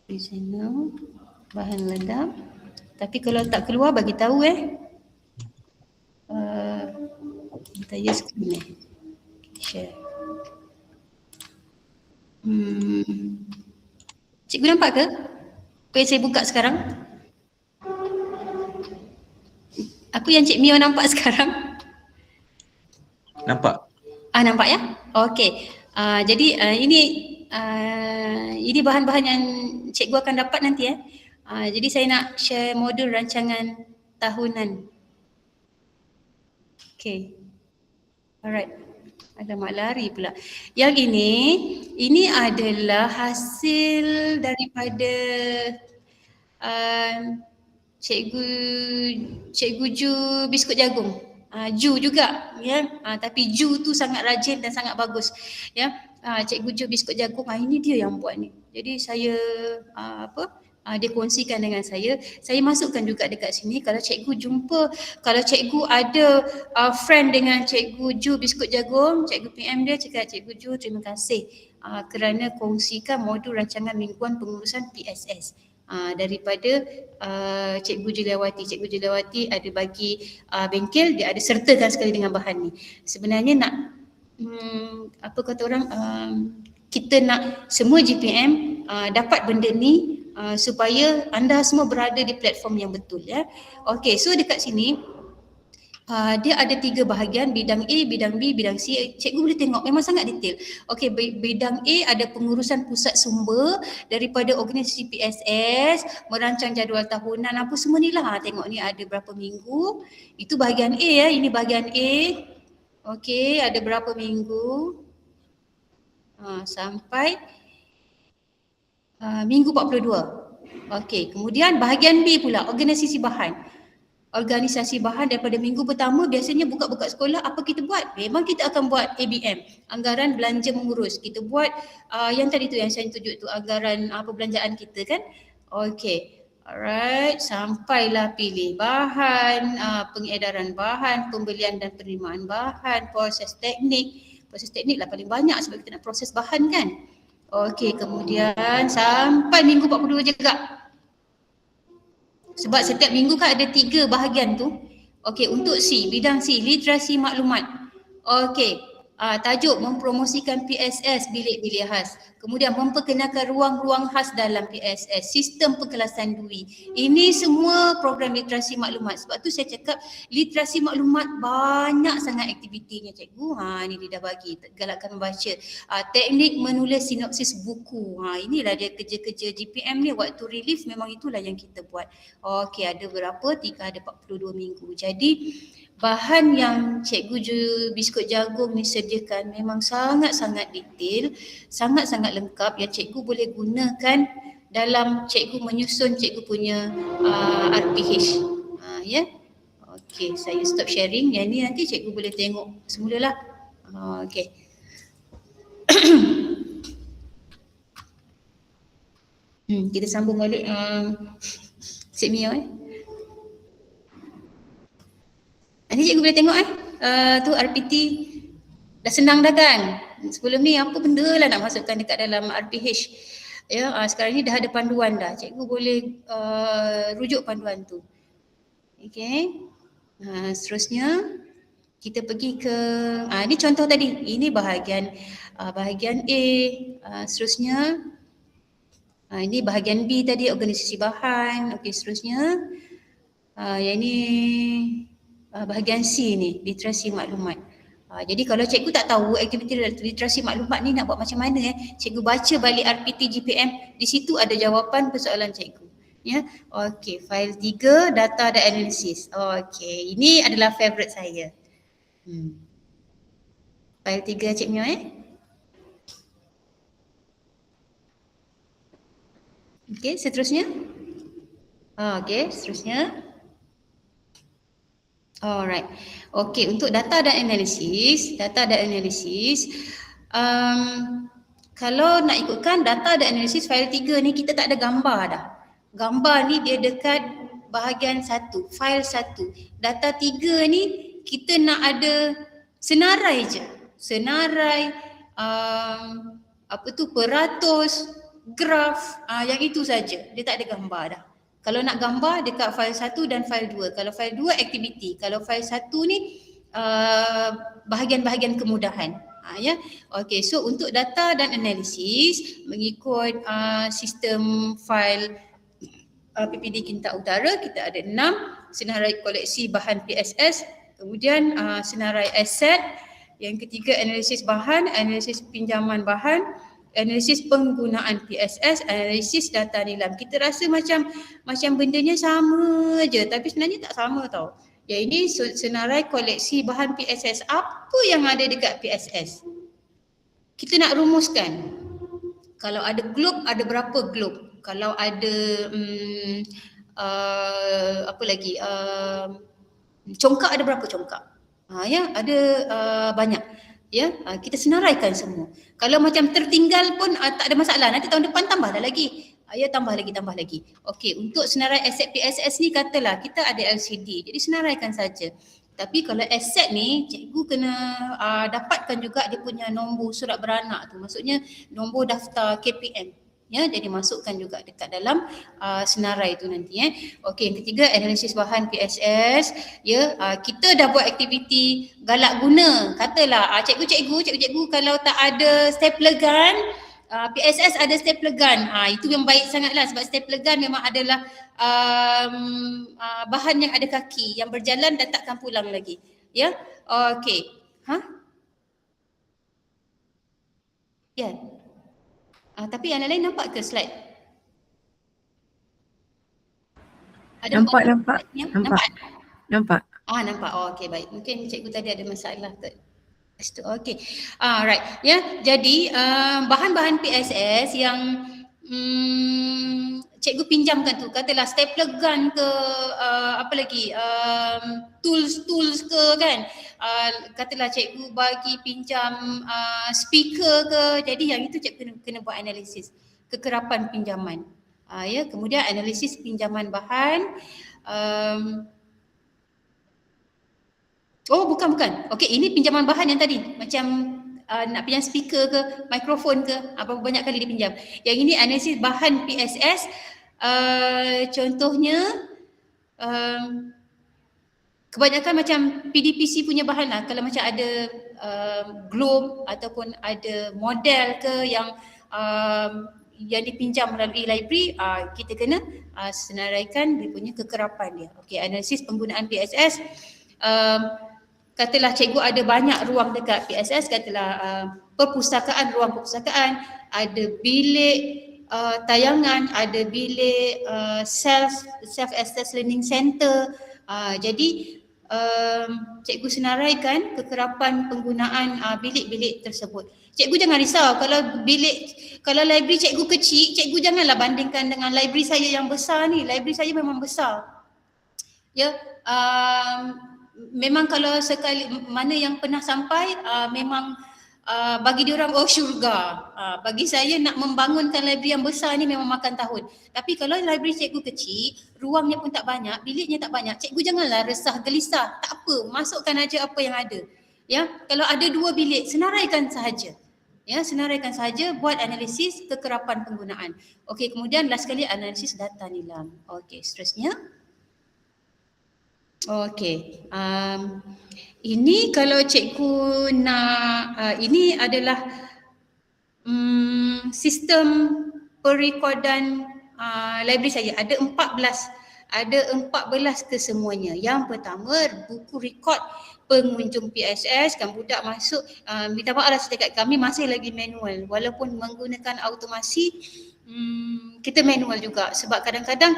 presenter bahan ladap. Tapi kalau tak keluar bagi tahu kita use screen share. Cikgu nampak ke? Apa yang saya buka sekarang? Apa yang Cik Mio nampak sekarang? Nampak. Nampak ya? Okey. Jadi ini bahan-bahan yang cikgu akan dapat nanti jadi saya nak share modul rancangan tahunan. Okay. Alright. Alamak, lari pula. Yang ini adalah hasil daripada Cikgu Ju biskut jagung. Ju juga ya. Tapi Ju tu sangat rajin dan sangat bagus. Ya. Cikgu Ju biskut jagung, ini dia yang buat ni. Jadi saya dia kongsikan dengan saya masukkan juga dekat sini. Kalau cikgu jumpa, kalau cikgu ada friend dengan Cikgu Ju biskut jagung, cikgu PM dia cakap, Cikgu Ju terima kasih kerana kongsikan modul rancangan mingguan pengurusan PSS daripada Cikgu Juliawati. Cikgu Juliawati ada bagi bengkel, dia ada sertakan sekali dengan bahan ni. Sebenarnya nak apa kata orang, kita nak semua GPM dapat benda ni supaya anda semua berada di platform yang betul ya. Okey, so dekat sini dia ada 3 bahagian, bidang A, bidang B, bidang C. Cikgu boleh tengok memang sangat detail. Okey, bidang A ada pengurusan pusat sumber daripada organisasi PSS, merancang jadual tahunan, apa semua ni lah. Tengok ni ada berapa minggu. Itu bahagian A ya, ini bahagian A. Okey, ada berapa minggu sampai minggu 42. Okey, kemudian bahagian B pula, organisasi bahan. Organisasi bahan daripada minggu pertama biasanya buka-buka sekolah, apa kita buat? Memang kita akan buat ABM, anggaran belanja mengurus. Kita buat yang tadi tu yang saya tunjuk tu, anggaran perbelanjaan kita kan. Okey. Alright, sampailah pilih bahan, pengedaran bahan, pembelian dan penerimaan bahan, proses teknik. Proses teknik lah paling banyak sebab kita nak proses bahan kan. Okey, kemudian sampai minggu 42 juga. Sebab setiap minggu kan ada 3 bahagian tu. Okey, untuk C, bidang C, literasi maklumat. Okey, tajuk mempromosikan PSS bilik-bilik khas. Kemudian memperkenalkan ruang-ruang khas dalam PSS, sistem pengkelasan duri. Ini semua program literasi maklumat. Sebab tu saya cakap literasi maklumat banyak sangat aktivitinya cikgu. Ni dia dah bagi, galakkan membaca. Teknik menulis sinopsis buku. Inilah dia kerja-kerja GPM ni waktu relief, memang itulah yang kita buat. Okey, ada berapa? Ada 42 minggu. Jadi bahan yang cikgu biskut jagung ni sediakan memang sangat-sangat detail, sangat-sangat lengkap yang cikgu boleh gunakan dalam cikgu menyusun cikgu punya RPH. Ya. Okey, saya stop sharing. Yang ni nanti cikgu boleh tengok semulalah. Okey. Kita sambung balik Cik Mia Nanti cikgu boleh tengok tu RPT dah senang dah kan. Sebelum ni apa benda lah nak masukkan dekat dalam RPH. Ya, sekarang ni dah ada panduan dah. Cikgu boleh rujuk panduan tu. Okey. Seterusnya kita pergi ke ni contoh tadi. Ini bahagian bahagian A. Seterusnya ini bahagian B tadi, organisasi bahan. Okey, seterusnya yang ni bahagian C ni, literasi maklumat. Jadi kalau cikgu tak tahu aktiviti literasi maklumat ni nak buat macam mana cikgu baca balik RPT GPM, di situ ada jawapan persoalan cikgu. Ya. Okey, file 3 data dan analisis. Okey, ini adalah favorite saya. File 3 Cik Mia Okey, seterusnya. Okey, seterusnya. Alright. Okey, untuk data dan analisis, kalau nak ikutkan data dan analisis file 3 ni kita tak ada gambar dah. Gambar ni dia dekat bahagian 1, file 1. Data 3 ni kita nak ada senarai je. Senarai peratus, graf, yang itu saja. Dia tak ada gambar dah. Kalau nak gambar dekat file 1 dan file 2. Kalau file 2 aktiviti, kalau file 1 ni bahagian-bahagian kemudahan. Ya. Okey, so untuk data dan analisis mengikut sistem file PPD Kinta Utara kita ada 6 senarai koleksi bahan PSS, kemudian senarai aset, yang ketiga analisis bahan, analisis pinjaman bahan, analisis penggunaan PSS, analisis data nilam. Kita rasa macam bendanya sama je, tapi sebenarnya tak sama tau. Ya, ini senarai koleksi bahan PSS. Apa yang ada dekat PSS? Kita nak rumuskan. Kalau ada globe, ada berapa globe? Kalau ada congkak, ada berapa congkak? Ya, ada banyak. Ya, kita senaraikan semua. Kalau macam tertinggal pun tak ada masalah. Nanti tahun depan tambahlah lagi. Ya, tambah lagi. Okey, untuk senarai aset PSS ni katalah kita ada LCD. Jadi senaraikan saja. Tapi kalau aset ni cikgu kena dapatkan juga dia punya nombor surat beranak tu. Maksudnya nombor daftar KPM. Ya, jadi masukkan juga dekat dalam senarai tu nanti. Okey, yang ketiga analisis bahan PSS. Ya, kita dah buat aktiviti galak guna. Katalah cikgu kalau tak ada stapler gun, PSS ada stapler gun. Itu yang baik sangatlah sebab stapler gun memang adalah bahan yang ada kaki yang berjalan dan takkan pulang lagi. Ya. Okey. Ya. Tapi yang lain nampak ke slide? Ada nampak. Nampak. Okey, baik. Mungkin cikgu tadi ada masalah ke situ. Okey. Right. Ya, jadi bahan-bahan PSS yang cikgu pinjamkan tu, katalah stapler gun ke tools ke kan, katalah cikgu bagi pinjam speaker ke, jadi yang itu cikgu kena buat analisis kekerapan pinjaman. Ya, kemudian analisis pinjaman bahan. Oh bukan. Okey, ini pinjaman bahan yang tadi. Macam nak pinjam speaker ke, mikrofon ke, berapa banyak kali dipinjam. Yang ini analisis bahan PSS. Contohnya kebanyakan macam PDPC punya bahan lah. Kalau macam ada globe ataupun ada model ke yang dipinjam melalui library, kita kena senaraikan dia punya kekerapan dia. Okey, analisis penggunaan PSS. Katalah cikgu ada banyak ruang dekat PSS, katalah ruang perpustakaan, ada bilik tayangan, ada bilik self-assessed learning center. Jadi cikgu senaraikan kekerapan penggunaan bilik-bilik tersebut. Cikgu jangan risau kalau library cikgu kecil, cikgu janganlah bandingkan dengan library saya yang besar ni. Library saya memang besar. Ya, memang kalau sekali mana yang pernah sampai memang bagi diorang syurga. Bagi saya nak membangunkan library yang besar ni memang makan tahun. Tapi kalau library cikgu kecil, ruangnya pun tak banyak, biliknya tak banyak, cikgu janganlah resah gelisah. Tak apa, masukkan aja apa yang ada. Ya, kalau ada 2 bilik, senaraikan sahaja. Ya, senaraikan sahaja, buat analisis kekerapan penggunaan. Okey, kemudian last sekali analisis data nilam. Okey, seterusnya. Okey, ini kalau cikgu nak, ini adalah sistem perekodan library saya. Ada 14 kesemuanya. Yang pertama, buku rekod pengunjung PSS, kan budak masuk, minta maaf lah setakat kami masih lagi manual. Walaupun menggunakan automasi, kita manual juga sebab kadang-kadang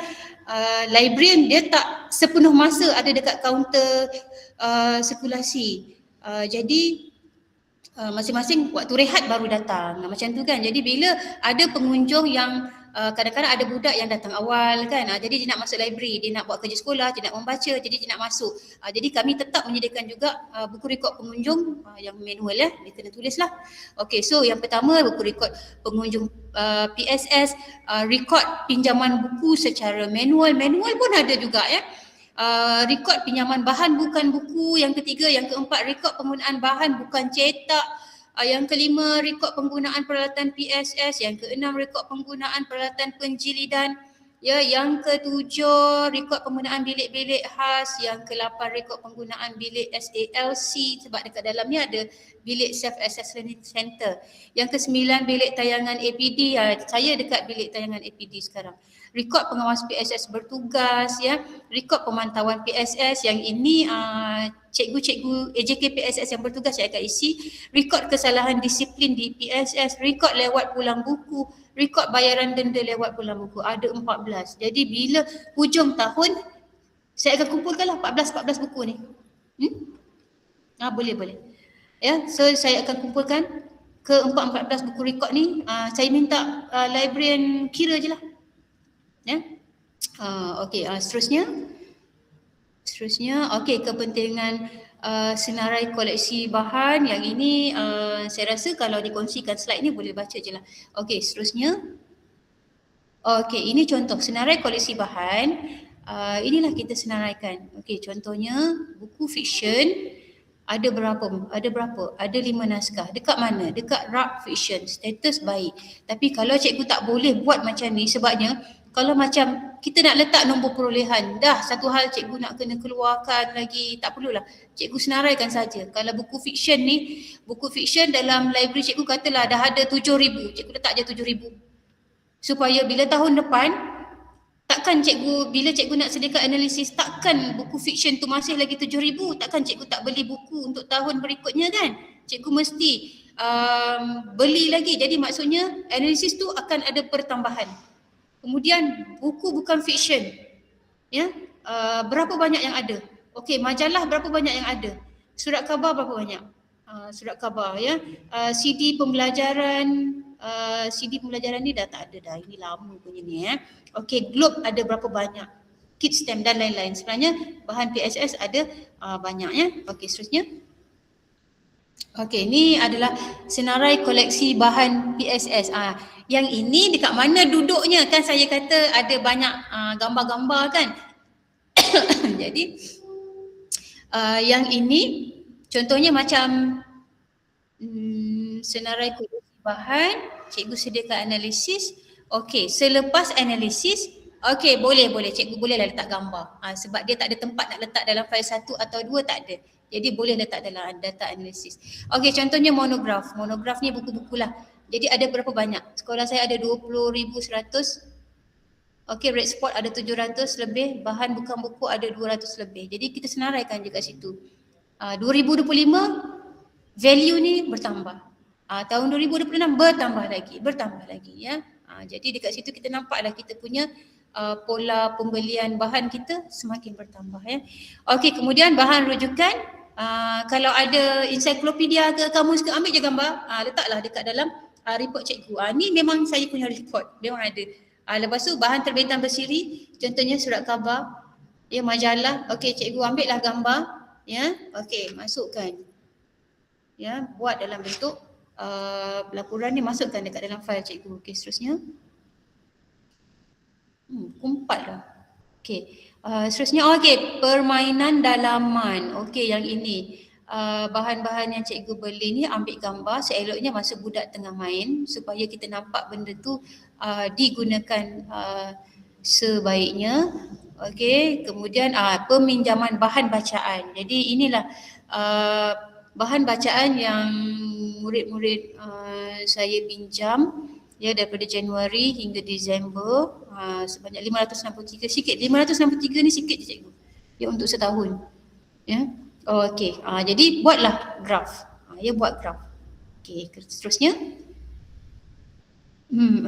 librarian dia tak sepenuh masa ada dekat kaunter sirkulasi. Jadi masing-masing waktu rehat baru datang. Macam tu kan. Jadi bila ada pengunjung yang kadang-kadang ada budak yang datang awal kan. Jadi dia nak masuk library, dia nak buat kerja sekolah, dia nak membaca, jadi dia nak masuk. Jadi kami tetap menyediakan juga buku rekod pengunjung yang manual ya. Dia kena tulis lah. Okey, so yang pertama buku rekod pengunjung PSS, rekod pinjaman buku secara manual. Manual pun ada juga ya. Rekod pinjaman bahan bukan buku. Yang ketiga, yang keempat, rekod penggunaan bahan bukan cetak. Yang kelima, rekod penggunaan peralatan PSS. Yang keenam, rekod penggunaan peralatan penjilidan. Ya, yang ketujuh, rekod penggunaan bilik-bilik khas. Yang ke-8, rekod penggunaan bilik SALC sebab dekat dalamnya ada bilik Self-Assessed Learning Center. Yang ke-9, bilik tayangan APD. Saya dekat bilik tayangan APD sekarang. Rekod pengawas PSS bertugas ya, rekod pemantauan PSS yang ini cikgu-cikgu AJK PSS yang bertugas saya akan isi, rekod kesalahan disiplin di PSS, rekod lewat pulang buku, rekod bayaran denda lewat pulang buku. Ada 14. Jadi bila hujung tahun saya akan kumpulkanlah 14 buku ni. Boleh. Ya, so saya akan kumpulkan ke 14 buku rekod ni. Saya minta librarian kira je lah. Ya. Okey, seterusnya okey, kepentingan senarai koleksi bahan yang ini saya rasa kalau dikongsikan slide ni boleh baca je lah. Okey, seterusnya. Okey, ini contoh senarai koleksi bahan. Inilah kita senaraikan. Okey, contohnya buku fiksyen ada berapa? Ada 5 naskah. Dekat mana? Dekat rak fiksyen. Status baik. Tapi kalau cikgu tak boleh buat macam ni sebabnya kalau macam kita nak letak nombor perolehan, dah satu hal cikgu nak kena keluarkan lagi, tak perlulah. Cikgu senaraikan saja. Kalau buku fiksyen ni, buku fiksyen dalam library cikgu katalah dah ada 7,000, cikgu letak je 7,000. Supaya bila tahun depan, takkan cikgu, bila cikgu nak sediakan analisis, takkan buku fiksyen tu masih lagi 7,000, takkan cikgu tak beli buku untuk tahun berikutnya kan? Cikgu mesti beli lagi. Jadi maksudnya analisis tu akan ada pertambahan. Kemudian buku bukan fiksyen, ya, berapa banyak yang ada? Okey, majalah berapa banyak yang ada? Surat khabar berapa banyak? Surat khabar ya. CD pembelajaran ni dah tak ada dah. Ini lama punya ni ya. Okey, globe ada berapa banyak? Kit stamp dan lain-lain. Sebenarnya bahan PSS ada banyak ya. Okey, seterusnya. Okey, ni adalah senarai koleksi bahan PSS. Yang ini dekat mana duduknya, kan saya kata ada banyak gambar-gambar kan. Jadi yang ini contohnya macam senarai koleksi bahan, cikgu sediakan analisis. Okey, selepas analisis, okey boleh cikgu bolehlah letak gambar. Sebab dia tak ada tempat nak letak dalam fail 1 atau 2, tak ada. Jadi boleh letak dalam data analisis. Okey, contohnya monograf. Monograf ni buku-buku lah. Jadi ada berapa banyak? Sekolah saya ada 20,100. Okey, red spot ada 700 lebih, bahan bukan buku ada 200 lebih. Jadi kita senaraikan je kat situ. 2025 value ni bertambah. Tahun 2026 bertambah lagi ya. Jadi dekat situ kita nampaklah kita punya pola pembelian bahan kita semakin bertambah ya. Okey, kemudian bahan rujukan, kalau ada ensiklopedia ke kamus ke, ambil je gambar, letaklah dekat dalam report cikgu. Ni memang saya punya report, memang ada. Lepas tu bahan terbitan bersiri, contohnya surat khabar, ya, majalah. Okey, cikgu ambil lah gambar, ya. Okey, masukkan. Ya, buat dalam bentuk laporan ni, masukkan dekat dalam fail cikgu. Okey, seterusnya. Kumpat lah. Okey, seterusnya okey, permainan dalaman. Okey, yang ini. Bahan-bahan yang cikgu beli ni ambil gambar, seeloknya masa budak tengah main supaya kita nampak benda tu digunakan sebaiknya. Okey, kemudian peminjaman bahan bacaan. Jadi inilah bahan bacaan yang murid-murid saya pinjam ya daripada Januari hingga Disember, sebanyak 563 sikit. 563 ni sikit je cikgu. Ya, untuk setahun. Ya. Okey, jadi buatlah graf. Ya, buat graf. Okey, seterusnya.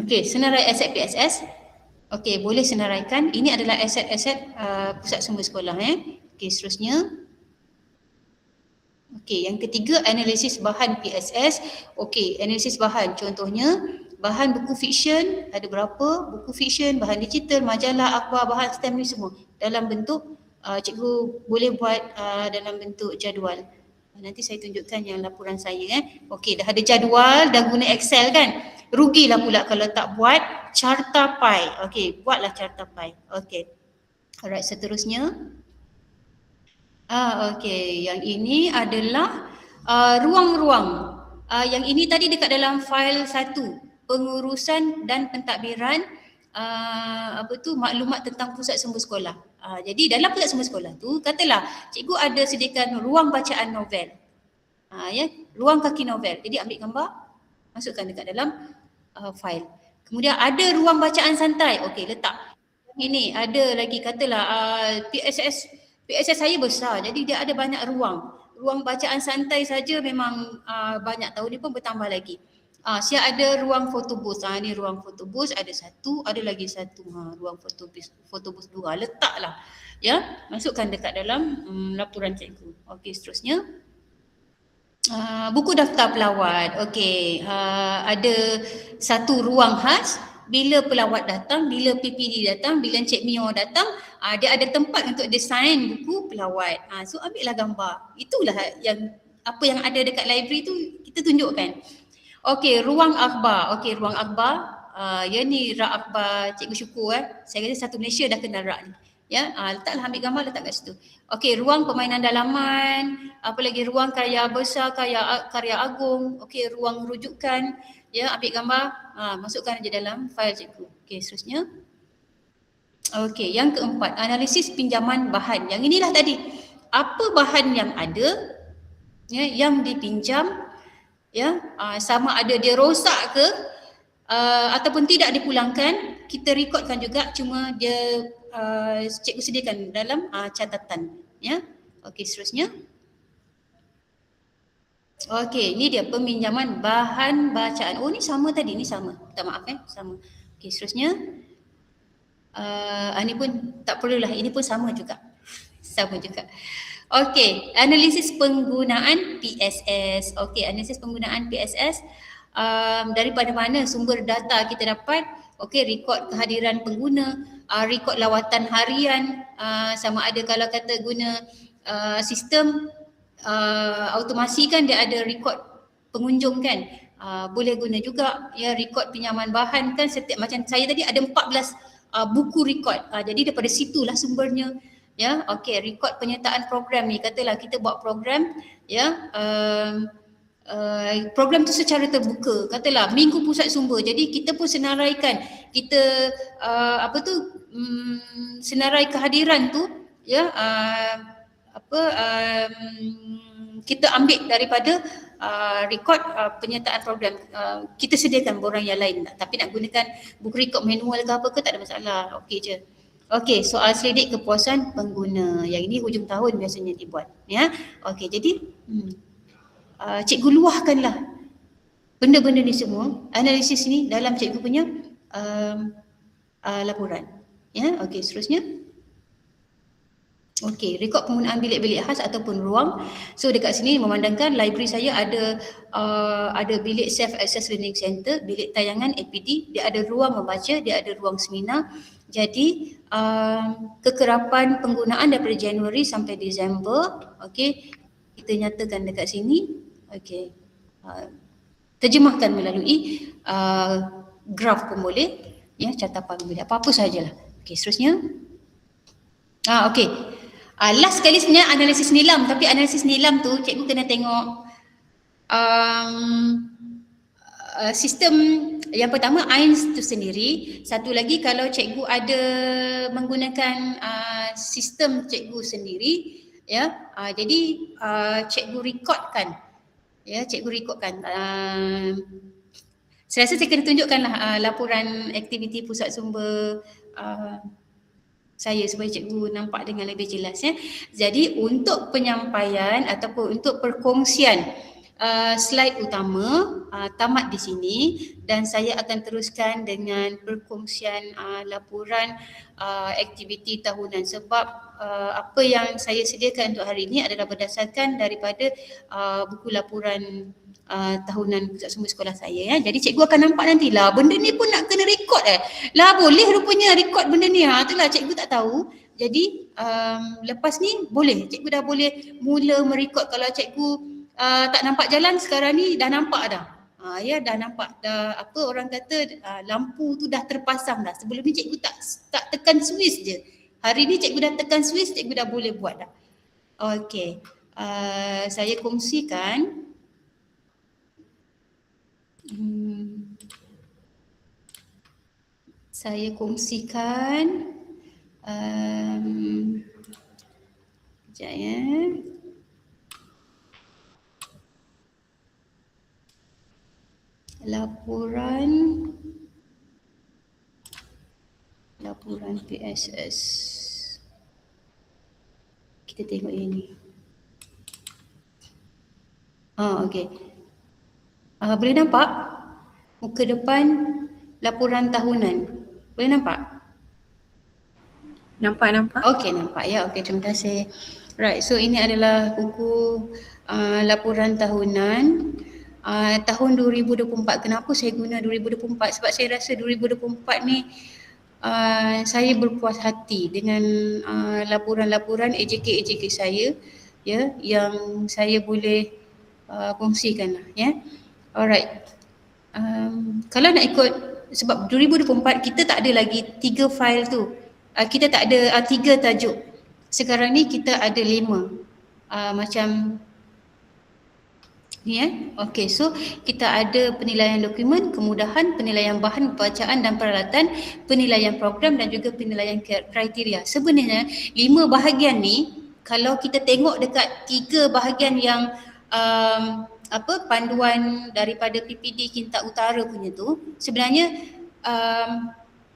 Okey, senarai aset PSS. Okey, boleh senaraikan. Ini adalah aset-aset pusat sumber sekolah Okey, seterusnya. Okey, yang ketiga, analisis bahan PSS. Okey, analisis bahan. Contohnya, bahan buku fiksyen ada berapa? Buku fiksyen, bahan digital, majalah, akhbar, bahan stem ni semua dalam bentuk cikgu boleh buat dalam bentuk jadual. Nanti saya tunjukkan yang laporan saya Okey, dah ada jadual, dah guna Excel kan? Rugilah pula kalau tak buat carta pie. Okey, buatlah carta pie. Okey. Alright, seterusnya. Okey, yang ini adalah ruang-ruang. Yang ini tadi dekat dalam fail 1, pengurusan dan pentadbiran maklumat tentang pusat sumber sekolah. Jadi dalam pusat sumber sekolah tu, katalah cikgu ada sediakan ruang bacaan novel. Ruang kaki novel. Jadi ambil gambar, masukkan dekat dalam fail. Kemudian ada ruang bacaan santai. Okey, letak. Ini ada lagi, katalah PSS saya besar, jadi dia ada banyak ruang. Ruang bacaan santai saja memang banyak, tahun ni pun bertambah lagi. Siap ada ruang photobooth. Ni ruang photobooth ada satu, ada lagi satu. Ruang photobooth 2. Letaklah. Ya, masukkan dekat dalam laporan cikgu. Okey, seterusnya. Buku daftar pelawat. Okey, ada satu ruang khas. Bila pelawat datang, bila PPD datang, bila Encik Mio datang, dia ada tempat untuk desain buku pelawat. So ambillah gambar. Itulah yang apa yang ada dekat library tu kita tunjukkan. Okey, ruang akhbar. Okey, ruang akhbar. Ya, ni rak akhbar Cikgu Syukur Saya rasa satu Malaysia dah kenal rak ni. Ya, letaklah, ambil gambar, letak kat situ. Okey, ruang permainan dalaman, apa lagi, ruang karya besar, karya agung. Okey, ruang rujukan. Ya, ambil gambar, masukkan je dalam fail cikgu. Okey, seterusnya. Okey, yang keempat, analisis pinjaman bahan. Yang inilah tadi. Apa bahan yang ada, ya, yang dipinjam, ya, sama ada dia rosak ke ataupun tidak dipulangkan, kita rekodkan juga, cuma dia cikgu sediakan dalam catatan. Ya. Okey, seterusnya. Okey, ni dia peminjaman bahan bacaan. Ni sama tadi, ni sama. Minta maaf sama. Okey, seterusnya. Ni pun tak perlulah, ini pun sama juga. Sama juga. Okey, analisis penggunaan PSS. Okey, analisis penggunaan PSS. Daripada mana sumber data kita dapat? Okey, rekod kehadiran pengguna, rekod lawatan harian, sama ada kalau kata guna sistem automasi kan dia ada record pengunjung kan. Boleh guna juga ya record pinjaman bahan kan, setiap macam saya tadi ada 14 buku record. Jadi daripada situlah sumbernya ya. Okey, record penyertaan program ni, katalah kita buat program ya, program tu secara terbuka, katalah Minggu Pusat Sumber. Jadi kita pun senaraikan, kita senarai kehadiran tu ya, kita ambil daripada record penyertaan program. Kita sediakan borang yang lain, tapi nak gunakan buku record manual ke apa ke tak ada masalah, okey je. Okey, soal selidik kepuasan pengguna. Yang ini hujung tahun biasanya dibuat ya. Okey, jadi cikgu luahkanlah benda-benda ni semua, analisis ni dalam cikgu punya laporan ya. Okey, seterusnya. Okey, rekod penggunaan bilik-bilik khas ataupun ruang. So dekat sini memandangkan library saya ada bilik self access learning center, bilik tayangan APD, dia ada ruang membaca, dia ada ruang seminar. Jadi kekerapan penggunaan daripada Januari sampai Disember, okey, kita nyatakan dekat sini. Okey. Terjemahkan melalui graf pun boleh, ya, catapan boleh, apa-apa sajalah. Okey, seterusnya. Okey. Last sekali sebenarnya analisis nilam, tapi analisis nilam tu cikgu kena tengok sistem yang pertama AINS tu sendiri. Satu lagi kalau cikgu ada menggunakan sistem cikgu sendiri ya, jadi cikgu rekodkan ya, cikgu rekodkan. Saya rasa saya kena tunjukkanlah laporan aktiviti pusat sumber saya supaya cikgu nampak dengan lebih jelas ya. Jadi untuk penyampaian ataupun untuk perkongsian slide utama tamat di sini, dan saya akan teruskan dengan perkongsian laporan aktiviti tahunan, sebab apa yang saya sediakan untuk hari ini adalah berdasarkan daripada buku laporan tahunan pusat sumber sekolah saya ya. Jadi cikgu akan nampak nantilah benda ni pun nak kena rekod lah, boleh rupanya rekod benda ni. Itulah cikgu tak tahu. Jadi lepas ni boleh, cikgu dah boleh mula merekod. Kalau cikgu tak nampak jalan, sekarang ni dah nampak dah. Ya, dah nampak dah, apa orang kata lampu tu dah terpasang dah. Sebelum ni cikgu tak tekan switch je. Hari ni cikgu dah tekan switch, cikgu dah boleh buat dah. Okey. Saya kongsikan sekejap ya. Laporan PSS. Kita tengok yang ni. Okey. Boleh nampak muka depan laporan tahunan? Boleh nampak? Nampak. Okey, nampak ya. Okey, terima kasih. Right, so ini adalah buku laporan tahunan tahun 2024. Kenapa saya guna 2024? Sebab saya rasa 2024 ni saya berpuas hati dengan laporan-laporan AJK saya ya, yang saya boleh kongsikan lah ya. Alright. Kalau nak ikut, sebab 2024 kita tak ada lagi 3 fail tu. Kita tak ada 3 tajuk. Sekarang ni kita ada 5. Macam ni Okey, so kita ada penilaian dokumen, kemudahan, penilaian bahan bacaan dan peralatan, penilaian program dan juga penilaian kriteria. Sebenarnya 5 bahagian ni kalau kita tengok dekat 3 bahagian yang panduan daripada PPD Kintab Utara punya tu, sebenarnya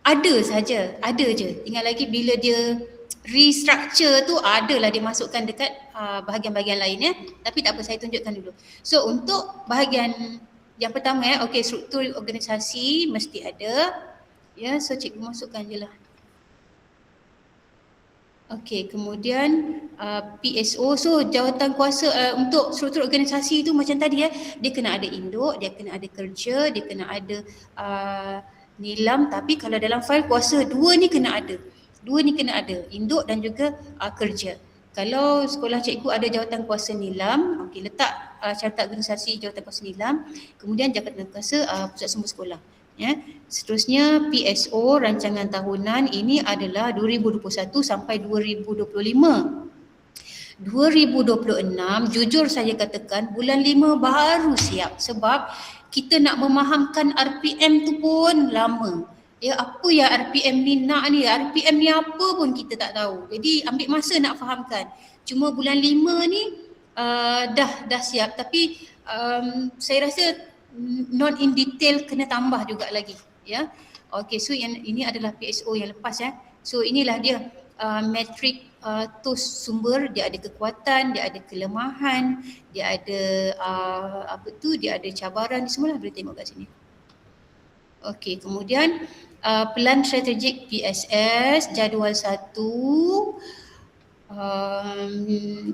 ada je. Tinggal lagi bila dia restructure tu adalah dimasukkan dekat bahagian-bahagian lain ya. Tapi tak apa, saya tunjukkan dulu. So untuk bahagian yang pertama okey, struktur organisasi mesti ada ya. So cikgu masukkan je lah. Okey, kemudian PSO, so jawatan kuasa untuk struktur organisasi tu macam tadi dia kena ada induk, dia kena ada kerja, dia kena ada nilam. Tapi kalau dalam fail kuasa dua ni kena ada, induk dan juga kerja. Kalau sekolah cikgu ada jawatan kuasa nilam, okey, letak carta organisasi jawatan kuasa nilam, kemudian jawatan kuasa pusat sumber sekolah. Ya. Seterusnya PSO rancangan tahunan ini adalah 2021 sampai 2025. 2026 jujur saya katakan bulan 5 baru siap sebab kita nak memahamkan RPM tu pun lama. Ya, apa ya RPM ni nak ni? RPM ni apa pun kita tak tahu. Jadi ambil masa nak fahamkan. Cuma bulan 5 ni dah siap, tapi saya rasa not in detail kena tambah juga lagi, ya. Okey, so yang ini adalah PSO yang lepas, ya. So inilah dia metrik TOS sumber. Dia ada kekuatan, dia ada kelemahan, dia ada dia ada cabaran, semualah boleh tengok kat sini. Okey, kemudian pelan strategik PSS jadual 1.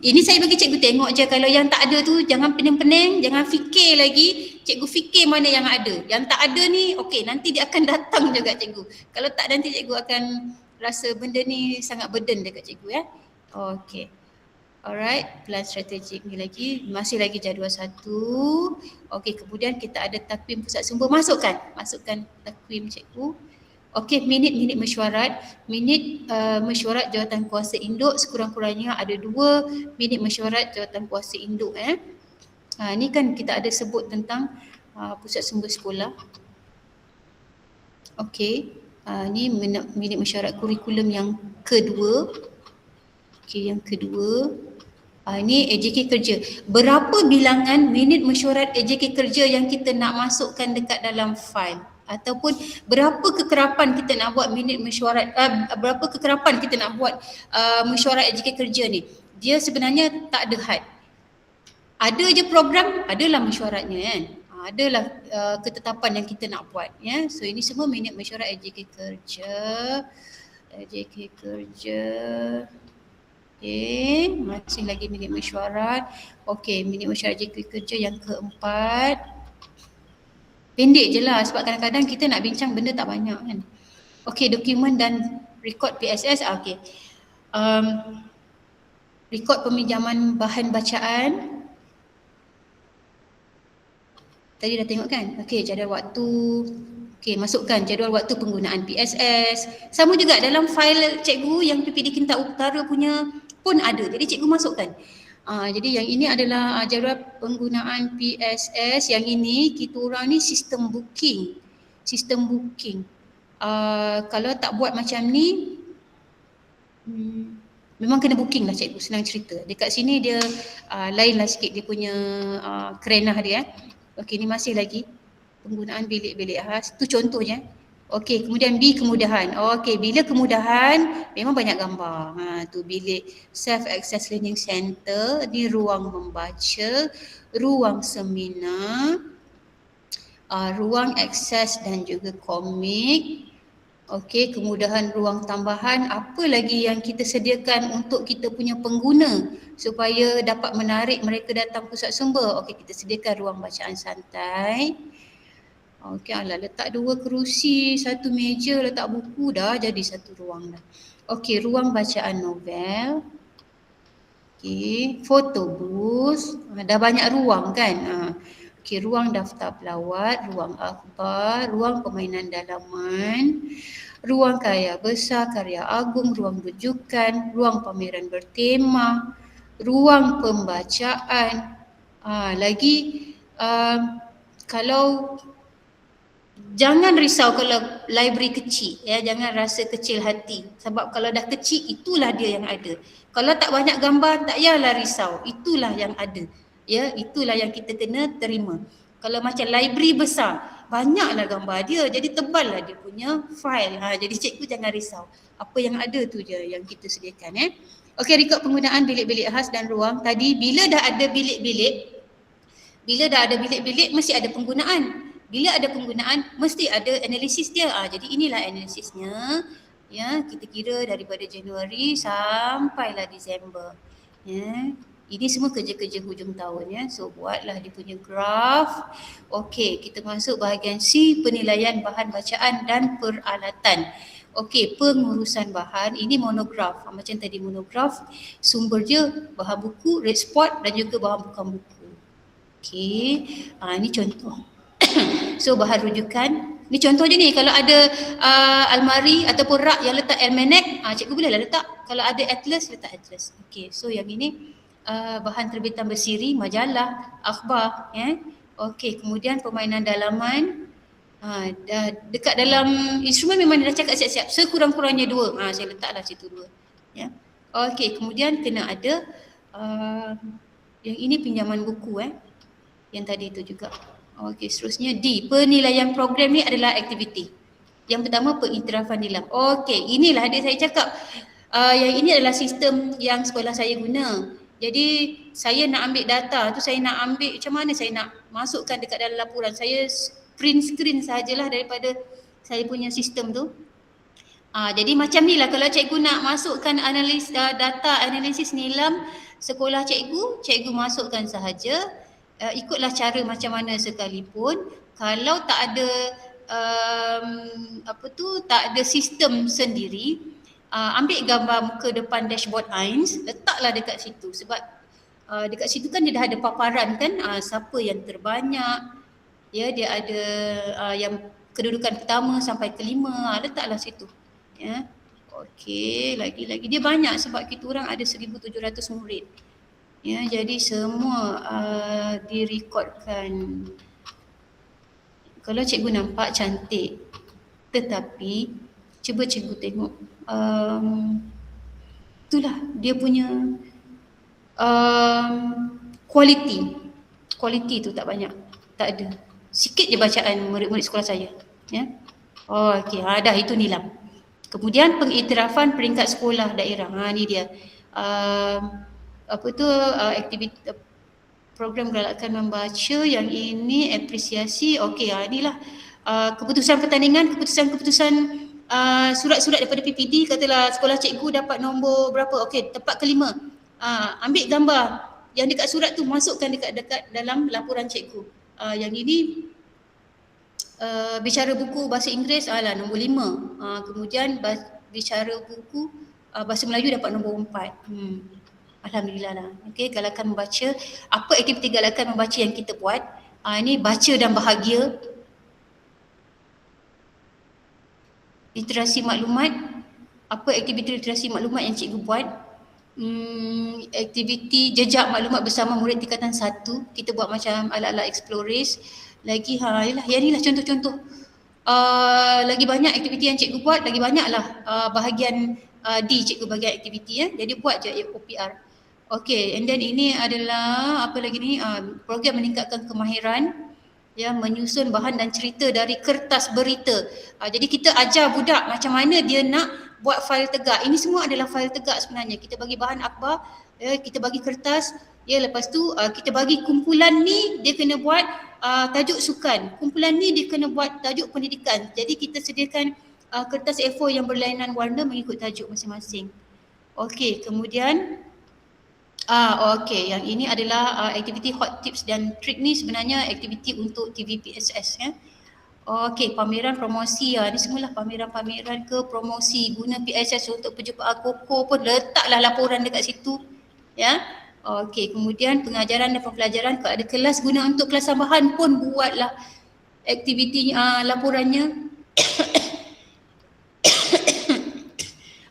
Ini saya bagi cikgu tengok je. Kalau yang tak ada tu jangan pening-pening, jangan fikir lagi. Cikgu fikir mana yang ada. Yang tak ada ni okey, nanti dia akan datang juga cikgu. Kalau tak, nanti cikgu akan rasa benda ni sangat burden dekat cikgu, ya. Okey. Alright, pelan strategik ni lagi, masih lagi jadual 1. Okey, kemudian kita ada takwim pusat sumber. Masukkan takwim cikgu. Okey, minit mesyuarat. Minit mesyuarat jawatan kuasa induk sekurang-kurangnya ada 2 minit mesyuarat jawatan kuasa induk. Ni kan kita ada sebut tentang pusat sumber sekolah. Okey, ni minit mesyuarat kurikulum yang kedua. Okey, yang kedua. Ini AJK kerja. Berapa bilangan minit mesyuarat AJK kerja yang kita nak masukkan dekat dalam file? Ataupun berapa kekerapan kita nak buat minit mesyuarat, berapa kekerapan kita nak buat mesyuarat AJK kerja ni? Dia sebenarnya tak ada had. Ada je program, adalah mesyuaratnya, kan. Adalah ketetapan yang kita nak buat, ya. So ini semua minit mesyuarat AJK kerja. AJK kerja. Okey, masih lagi minit mesyuarat. Okey, minit mesyuarat AJK kerja yang keempat. Pendek je lah sebab kadang-kadang kita nak bincang benda tak banyak, kan. Okey, dokumen dan rekod PSS. Okey. Rekod peminjaman bahan bacaan. Tadi dah tengok, kan? Okey, jadual waktu. Okey, masukkan jadual waktu penggunaan PSS. Sama juga dalam file cikgu yang PPD Kintab Utara punya pun ada. Jadi cikgu masukkan. Jadi yang ini adalah jadual penggunaan PSS. Yang ini kita orang ni sistem booking. Kalau tak buat macam ni, memang kena booking lah cikgu, senang cerita. Dekat sini dia lain lah sikit dia punya kerenah dia. Okey, ni masih lagi penggunaan bilik-bilik khas. Tu contohnya. Okey, kemudian B, kemudahan. Okey, bila kemudahan memang banyak gambar. Tu bilik self access learning center, di ruang membaca, ruang seminar, ruang akses dan juga komik. Okey, kemudahan ruang tambahan. Apa lagi yang kita sediakan untuk kita punya pengguna supaya dapat menarik mereka datang pusat sumber? Okey, kita sediakan ruang bacaan santai. Okey, letak 2 kerusi, 1 meja, letak buku, dah jadi 1 ruang dah. Okey, ruang bacaan novel. Okey, foto booth, dah banyak ruang, kan. Okey, ruang daftar pelawat, ruang akhbar, ruang permainan dalaman, ruang karya besar, karya agung, ruang rujukan, ruang pameran bertema, ruang pembacaan. Lagi kalau jangan risau kalau library kecil, ya, jangan rasa kecil hati sebab kalau dah kecil itulah dia yang ada. Kalau tak banyak gambar tak payahlah risau, itulah yang ada. Ya, itulah yang kita kena terima. Kalau macam library besar, banyaklah gambar dia, jadi teballah dia punya file. Jadi cikgu jangan risau. Apa yang ada tu je yang kita sediakan, Okey, rekod penggunaan bilik-bilik khas dan ruang. Tadi bila dah ada bilik-bilik, mesti ada penggunaan. Bila ada penggunaan, mesti ada analisis dia. Jadi inilah analisisnya. Ya, kita kira daripada Januari sampailah Disember. Ya. Ini semua kerja-kerja hujung tahun, ya. So buatlah dia punya graf. Okey, kita masuk bahagian C, penilaian bahan bacaan dan peralatan. Okey, pengurusan bahan ini monograf. Macam tadi monograf, sumber dia bahan buku, red spot dan juga bahan bukan buku. Okey, ini contoh. So bahan rujukan, ni contoh je ni, kalau ada almari ataupun rak yang letak almanac, cikgu bolehlah letak. Kalau ada atlas, letak atlas. Okey, so yang ini bahan terbitan bersiri, majalah, akhbar, Okey, kemudian permainan dalaman. Dekat dalam instrumen memang dah cakap siap-siap, sekurang-kurangnya 2. Saya letaklah situ 2. Ya. Okey, kemudian kena ada yang ini pinjaman buku yang tadi itu juga. Okey, seterusnya D, penilaian program ni adalah aktiviti. Yang pertama pengiktirafan nilam. Okey, inilah adik saya cakap. Yang ini adalah sistem yang sekolah saya guna. Jadi saya nak ambil data tu, saya nak ambil macam mana saya nak masukkan dekat dalam laporan. Saya print screen sahajalah daripada saya punya sistem tu. Jadi macam ni lah kalau cikgu nak masukkan data analisis nilam sekolah cikgu masukkan sahaja. Ikutlah cara macam mana sekalipun, kalau tak ada tak ada sistem sendiri, ambil gambar muka depan dashboard AINS, letaklah dekat situ, sebab dekat situ kan dia dah ada paparan kan, siapa yang terbanyak, dia ada yang kedudukan pertama sampai kelima, letaklah situ. Ya. Okey, lagi-lagi dia banyak sebab kita orang ada 1,700 murid. Ya, jadi semua direkodkan. Kalau cikgu nampak cantik, tetapi cuba cikgu tengok itulah dia punya kualiti tu tak banyak, tak ada. Sikit je bacaan murid-murid sekolah saya. Ya. Okey, dah itu nilam. Kemudian pengiktirafan peringkat sekolah daerah. Ni dia. Aktiviti program galakan membaca, yang ini apresiasi. Okey, inilah keputusan pertandingan, keputusan surat-surat daripada PPD, katalah sekolah cikgu dapat nombor berapa, okey, tempat kelima. Ambil gambar yang dekat surat tu, masukkan dekat dalam laporan cikgu. Yang ini bicara buku bahasa Inggeris nombor 5. Kemudian bicara buku bahasa Melayu dapat nombor 4. Alhamdulillah lah. Okey, galakan membaca. Apa aktiviti galakan membaca yang kita buat? Ini baca dan bahagia. Literasi maklumat. Apa aktiviti literasi maklumat yang cikgu buat? Aktiviti jejak maklumat bersama murid tingkatan 1. Kita buat macam ala-ala explorers. Lagi yang inilah contoh-contoh. Lagi banyak aktiviti yang cikgu buat, lagi banyaklah bahagian D cikgu bahagian aktiviti. Jadi buat je OPR. Okey, and then ini adalah apa lagi ni, program meningkatkan kemahiran menyusun bahan dan cerita dari kertas berita. Jadi kita ajar budak macam mana dia nak buat fail tegak. Ini semua adalah fail tegak sebenarnya. Kita bagi bahan akhbar, kita bagi kertas, lepas tu kita bagi kumpulan ni dia kena buat tajuk sukan. Kumpulan ni dia kena buat tajuk pendidikan. Jadi kita sediakan kertas A4 yang berlainan warna mengikut tajuk masing-masing. Okey, kemudian okey, yang ini adalah aktiviti hot tips dan trik ni sebenarnya aktiviti untuk TVPSS Okey, pameran promosi ni semualah pameran-pameran ke promosi guna PSS untuk perjumpaan koko pun letaklah laporan dekat situ ya. Okey, kemudian pengajaran dan pembelajaran, kalau ada kelas guna untuk kelas tambahan pun buatlah aktiviti laporannya.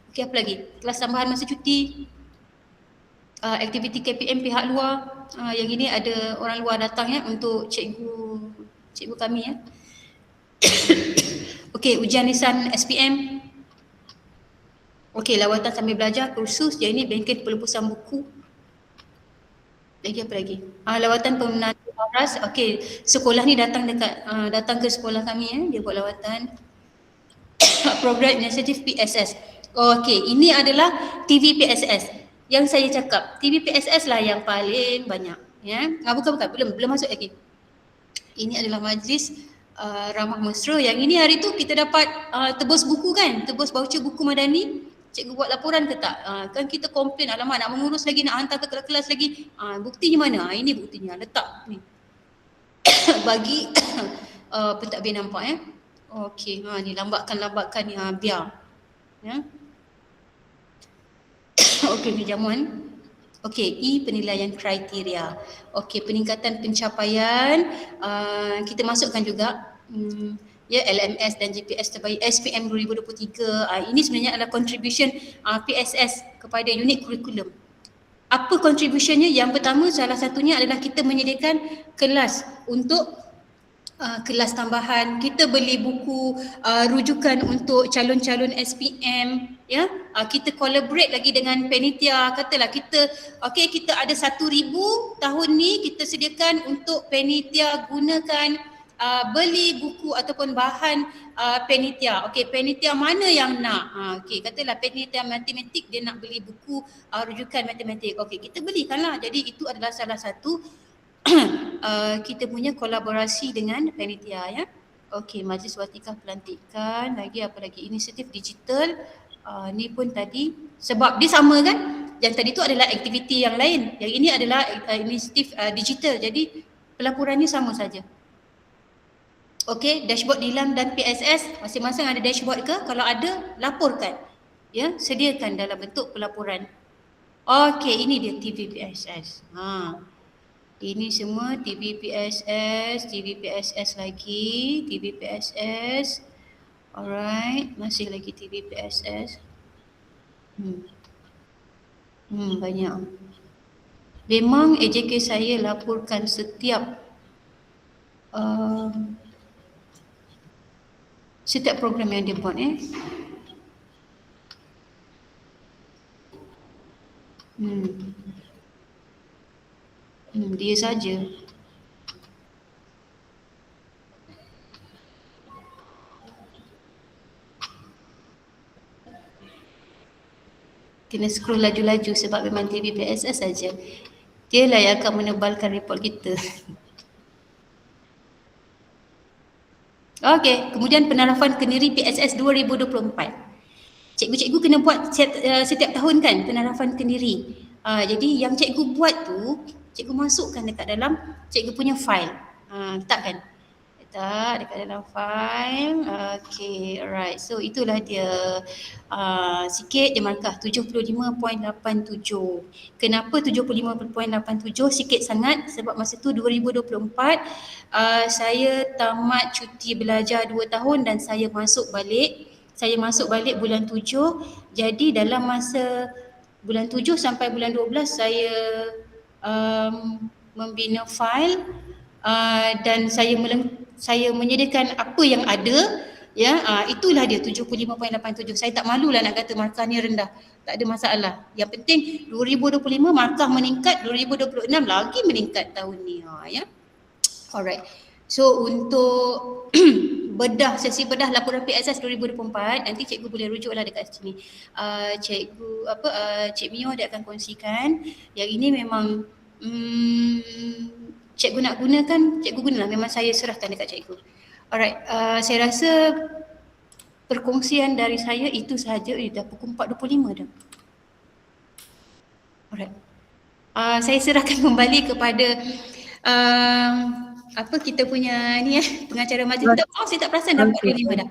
Okey, apa lagi? Kelas tambahan masa cuti. Aktiviti KPM pihak luar, yang ini ada orang luar datang untuk cikgu kami Okey, ujian lisan SPM. Okey, lawatan sambil belajar, kursus, yang ini bengkel pelupusan buku. Lagi apa lagi? Lawatan pemenangan waras. Okey, sekolah ni datang ke sekolah kami dia buat lawatan. Program inisiatif PSS. Okey, ini adalah TVPSS. Yang saya cakap, TVPSS lah yang paling banyak bukan, belum masuk lagi. Ini adalah majlis ramah mesra. Yang ini hari tu kita dapat tebus buku kan, tebus voucher buku Madani. Cikgu buat laporan ke tak? Kan kita komplain, alamak nak mengurus lagi, nak hantar ke kelas lagi. Buktinya mana? Ini buktinya, letak ni. Bagi pentadbir nampak Okey, ni lambatkan ni biar. Ya. Okey, ni jamuan. Okey, E penilaian kriteria. Okey, peningkatan pencapaian, kita masukkan juga ya LMS dan GPS terbaik SPM 2023. Ini sebenarnya adalah contribution PSS kepada unit kurikulum. Apa contributionnya? Yang pertama, salah satunya adalah kita menyediakan kelas untuk kelas tambahan. Kita beli buku rujukan untuk calon-calon SPM, ya. Kita collaborate lagi dengan panitia. Katalah kita kita ada 1,000 tahun ni, kita sediakan untuk panitia gunakan beli buku ataupun bahan panitia. Okey, panitia mana yang nak? Okey, katalah panitia matematik dia nak beli buku rujukan matematik. Okey, kita belikanlah. Jadi itu adalah salah satu kita punya kolaborasi dengan panitia, ya. Okey, Majlis Watikah Pelantikan, lagi apa lagi, inisiatif digital. Ni pun tadi sebab dia sama kan? Yang tadi tu adalah aktiviti yang lain. Yang ini adalah inisiatif digital. Jadi pelaporannya sama saja. Okey, dashboard Nilam dan PSS masing-masing ada dashboard ke? Kalau ada, laporkan. Ya, sediakan dalam bentuk pelaporan. Okey, ini dia TVPSS. Ini semua TVPSS lagi, TVPSS. Alright, masih lagi TVPSS. Banyak. Memang AJK saya laporkan setiap program yang dia buat. Dia saja. Kena scroll laju-laju sebab memang TVPSS saja. Dialah yang akan menebalkan report kita. Okey, kemudian penarafan Kendiri PSS 2024. Cikgu-cikgu kena buat setiap tahun kan penarafan Kendiri. Jadi yang cikgu buat tu, cikgu masukkan dekat dalam cikgu punya file. Letakkan. Letak dekat dalam file. Okay, alright. So itulah dia. Sikit dia markah 75.87. Kenapa 75.87? Sikit sangat sebab masa tu 2024 saya tamat cuti belajar 2 tahun dan saya masuk balik. Saya masuk balik bulan 7. Jadi dalam masa bulan 7 sampai bulan 12 saya membina file dan saya menyediakan apa yang ada, ya. Itulah dia 75.87. Saya tak malulah nak kata markahnya rendah. Tak ada masalah. Yang penting 2025 markah meningkat, 2026 lagi meningkat tahun ni, ya. Alright. So untuk sesi bedah laporan PSS 2024, nanti cikgu boleh rujuklah dekat sini. Cik Mio dia akan kongsikan. Yang ini memang cikgu nak gunakan, cikgu gunalah. Memang saya serahkan dekat cikgu. Alright, saya rasa perkongsian dari saya itu sahaja. Dah pukul 4.25 dah. Alright. Saya serahkan kembali kepada kita punya ni pengacara majlis. Saya tak perasan dah 4.25 dah.